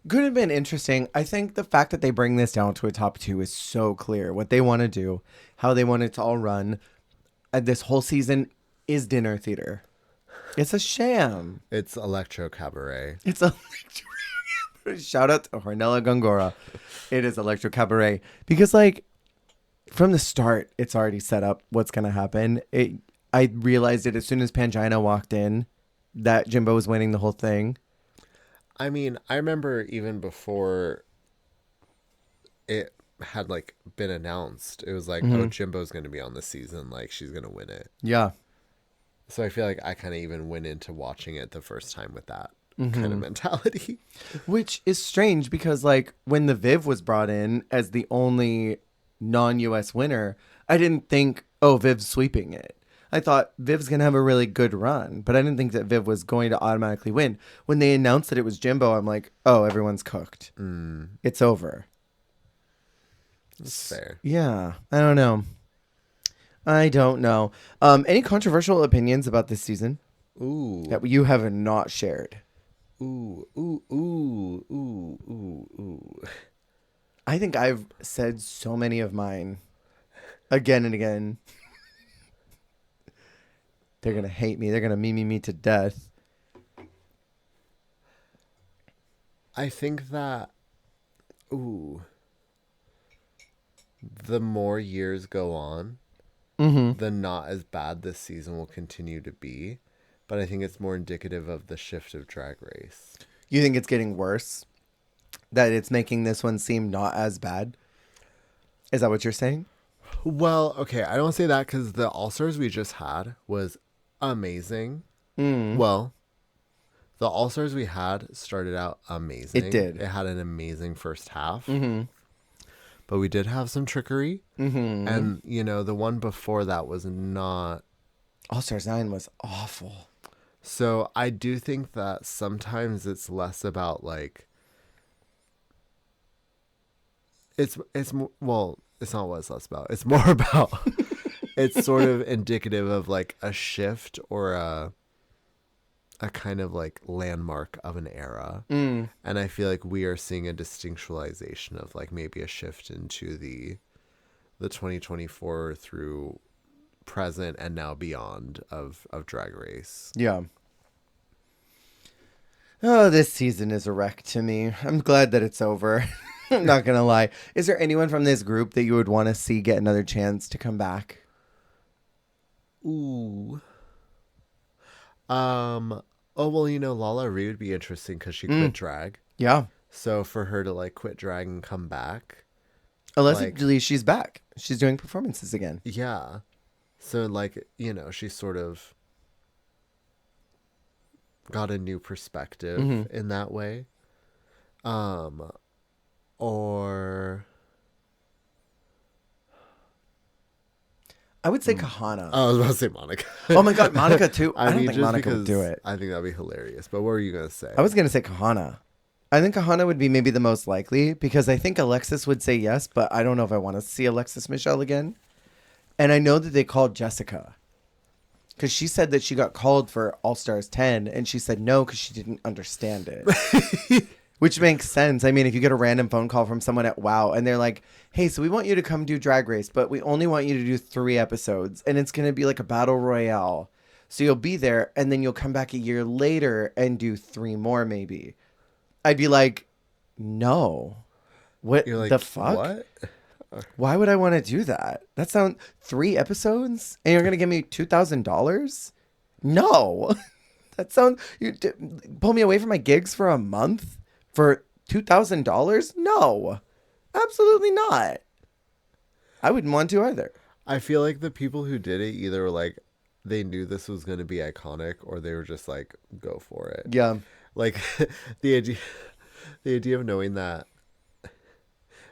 Could have been interesting. I think the fact that they bring this down to a top 2 is so clear. What they want to do, how they want it to all run. This whole season is dinner theater. It's a sham. It's Electro Cabaret. It's Electro. Shout out to Hornella Gongora. It is Electro Cabaret. Because, like, from the start, it's already set up what's going to happen. I realized it as soon as Pangina walked in that Jimbo was winning the whole thing. I mean, I remember even before it had like been announced, it was like, oh, Jimbo's going to be on this season. Like, she's going to win it. Yeah. So I feel like I kind of even went into watching it the first time with that kind of mentality. Which is strange because, like, when the Viv was brought in as the only non-US winner, I didn't think, oh, Viv's sweeping it. I thought Viv's going to have a really good run, but I didn't think that Viv was going to automatically win. When they announced that it was Jimbo, I'm like, oh, everyone's cooked. It's over. That's fair. Yeah, I don't know. Any controversial opinions about this season Ooh. that you have not shared? Ooh. Ooh. Ooh. Ooh. Ooh. Ooh. I think I've said so many of mine again and again. They're going to hate me. They're going to meme me to death. I think that, the more years go on, the not as bad this season will continue to be. But I think it's more indicative of the shift of Drag Race. You think it's getting worse? That it's making this one seem not as bad? Is that what you're saying? Well, okay, I don't say that because the All-Stars we just had was amazing. Well, the All-Stars we had started out amazing. It did. It had an amazing first half. But we did have some trickery. And, you know, the one before that was not... All-Stars 9 was awful. So I do think that sometimes it's less about, like... It's it's not what it's less about. It's more about it's sort of indicative of like a shift or a kind of like landmark of an era. Mm. And I feel like we are seeing a distinctualization of like maybe a shift into the 2024 through present and now beyond of Drag Race. Yeah. Oh, this season is a wreck to me. I'm glad that it's over. I'm not going to lie. Is there anyone from this group that you would want to see get another chance to come back? Ooh. Oh, well, you know, Lala Ree would be interesting because she quit drag. Yeah. So for her to like quit drag and come back. Allegedly, she's back. She's doing performances again. Yeah. So like, you know, she sort of got a new perspective in that way. Or I would say Kahana. I was about to say Monica. Oh my God, Monica too. I don't mean, think just Monica would do because it. I think that'd be hilarious. But what were you gonna say? I was going to say Kahana. I think Kahana would be maybe the most likely because I think Alexis would say yes, but I don't know if I want to see Alexis Michelle again. And I know that they called Jessica because she said that she got called for All Stars 10 and she said no because she didn't understand it. Which makes sense. I mean, if you get a random phone call from someone at WoW and they're like, hey, so we want you to come do Drag Race, but we only want you to do 3 episodes and it's going to be like a battle royale. So you'll be there and then you'll come back a year later and do 3 more maybe. I'd be like, no. What You're like, the fuck? What? Why would I want to do that? That sounds 3 episodes and you're going to give me $2,000? No. That sounds, pull me away from my gigs for a month for $2,000? No, absolutely not. I wouldn't want to either. I feel like the people who did it either were like, they knew this was going to be iconic or they were just like, go for it. Yeah. Like the idea of knowing that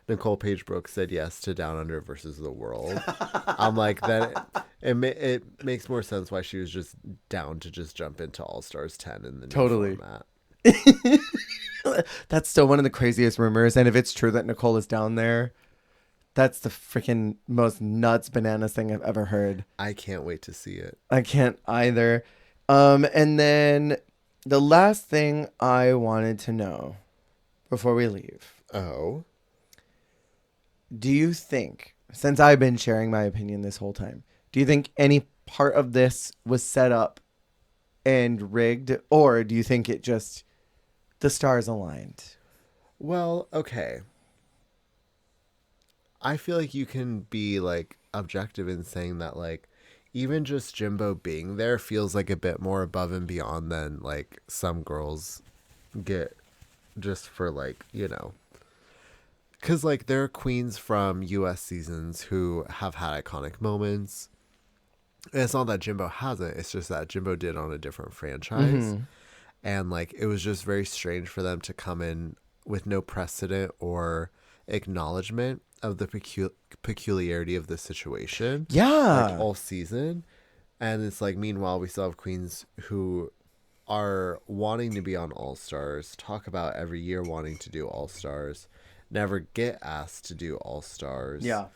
Nicole Page Brooks said yes to Down Under versus the World. I'm like, that it makes more sense why she was just down to just jump into All Stars 10 in the new format. That's still one of the craziest rumors. And if it's true that Nicole is down there, that's the freaking most nuts bananas thing I've ever heard. I can't wait to see it. I can't either. And then the last thing I wanted to know before we leave. Oh. Do you think, since I've been sharing my opinion this whole time, do you think any part of this was set up and rigged? Or do you think it just, the stars aligned? Well, okay. I feel like you can be like objective in saying that like even just Jimbo being there feels like a bit more above and beyond than like some girls get just for like, you know. Because like there are queens from US seasons who have had iconic moments. And it's not that Jimbo hasn't. It's just that Jimbo did on a different franchise. And like it was just very strange for them to come in with no precedent or acknowledgement of the peculiarity of the situation. Yeah. Like all season. And it's like, meanwhile, we still have queens who are wanting to be on All Stars, talk about every year wanting to do All Stars, never get asked to do All Stars. Yeah.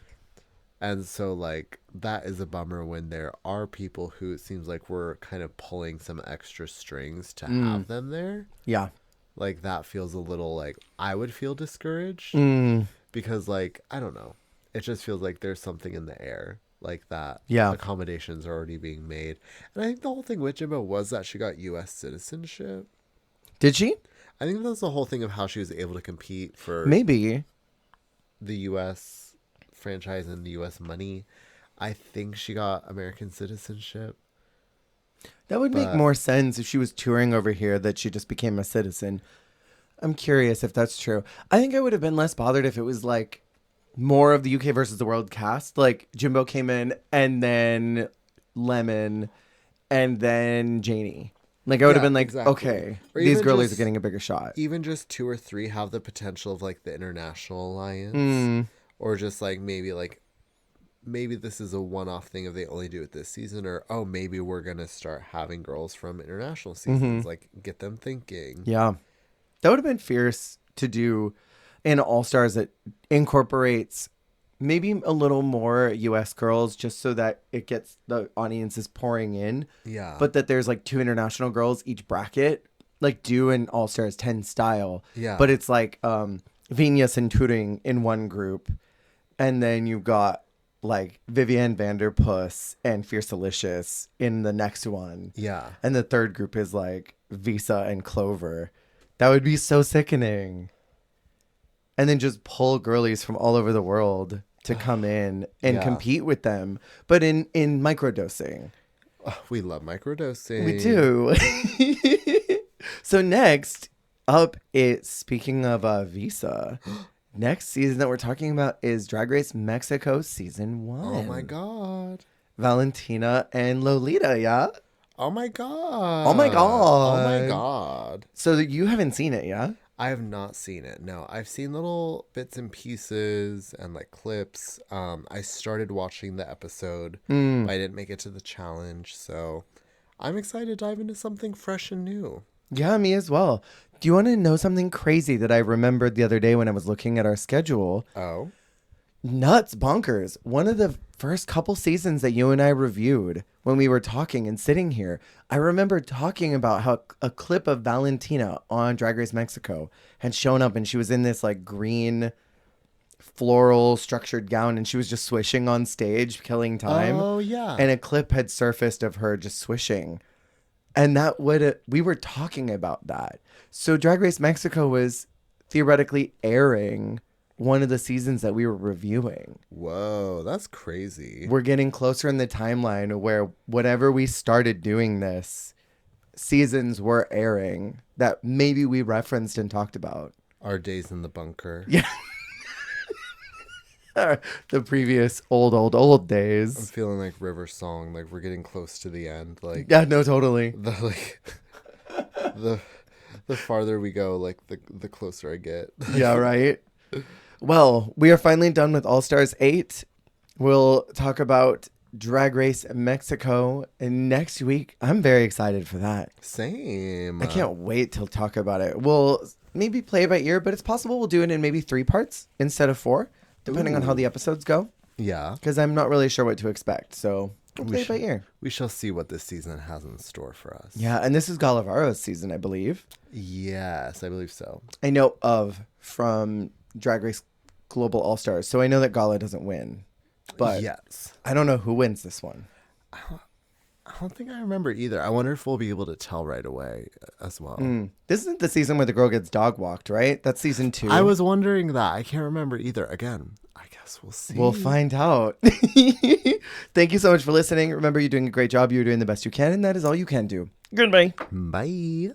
And so, like, that is a bummer when there are people who it seems like we're kind of pulling some extra strings to have them there. Yeah. Like, that feels a little like I would feel discouraged because, like, I don't know. It just feels like there's something in the air like that. Yeah. Accommodations are already being made. And I think the whole thing with Jimbo was that she got U.S. citizenship. Did she? I think that's the whole thing of how she was able to compete for maybe the U.S. franchise and the U.S. money. I think she got American citizenship. That would make more sense if she was touring over here, that she just became a citizen. I'm curious if that's true. I think I would have been less bothered if it was like more of the UK versus the world cast. Like Jimbo came in and then Lemon and then Janie. Like I would have been like, exactly. okay, Or these even girlies just- are getting a bigger shot. Even just 2 or 3 have the potential of like the international alliance. Or just like maybe this is a one-off thing if they only do it this season, or oh, maybe we're gonna start having girls from international seasons, like get them thinking. Yeah, that would have been fierce to do in All Stars that incorporates maybe a little more US girls just so that it gets the audiences pouring in. Yeah. But that there's like 2 international girls each bracket, like do an All Stars 10 style. Yeah. But it's like Venus and Turing in one group. And then you've got like Vivienne Vanderpuss and Fierce Delicious in the next one. Yeah. And the third group is like Visa and Clover. That would be so sickening. And then just pull girlies from all over the world to come in and Yeah. compete with them, but in microdosing. Oh, we love microdosing. We do. So next up, it's speaking of Visa. Next season that we're talking about is Drag Race Mexico season 1. Oh my god. Valentina and Lolita, yeah? Oh my god. Oh my god. Oh my god. So you haven't seen it, yeah? I have not seen it. No, I've seen little bits and pieces and like clips. I started watching the episode. But I didn't make it to the challenge, so I'm excited to dive into something fresh and new. Yeah, me as well. Do you want to know something crazy that I remembered the other day when I was looking at our schedule? Oh. Nuts, bonkers. One of the first couple seasons that you and I reviewed when we were talking and sitting here, I remember talking about how a clip of Valentina on Drag Race Mexico had shown up and she was in this like green floral structured gown and she was just swishing on stage, killing time. Oh yeah. And a clip had surfaced of her just swishing. And we were talking about that. So Drag Race Mexico was theoretically airing one of the seasons that we were reviewing. Whoa, that's crazy. We're getting closer in the timeline where whenever we started doing this, seasons were airing that maybe we referenced and talked about. Our days in the bunker. Yeah. The previous old I'm days. feeling like River Song, like we're getting close to the end. Like Yeah, no, totally. the farther we go, like the closer I get. Yeah, right. Well, we are finally done with All Stars 8. We'll talk about Drag Race Mexico next week. I'm very excited for that. Same. I can't wait to talk about it. We'll maybe play it by ear, but it's possible we'll do it in maybe 3 parts instead of 4, depending on how the episodes go. Yeah. Because I'm not really sure what to expect. So we'll play it by ear. We shall see what this season has in store for us. Yeah, and this is Galavaro's season, I believe. Yes, I believe so. I know of from Drag Race Global All Stars. So I know that Gala doesn't win. But yes. I don't know who wins this one. I don't think I remember either. I wonder if we'll be able to tell right away as well. This isn't the season where the girl gets dog walked, right? That's season 2. I was wondering that. I can't remember either. Again, I guess we'll see. We'll find out. Thank you so much for listening. Remember, you're doing a great job. You're doing the best you can, and that is all you can do. Goodbye. Bye.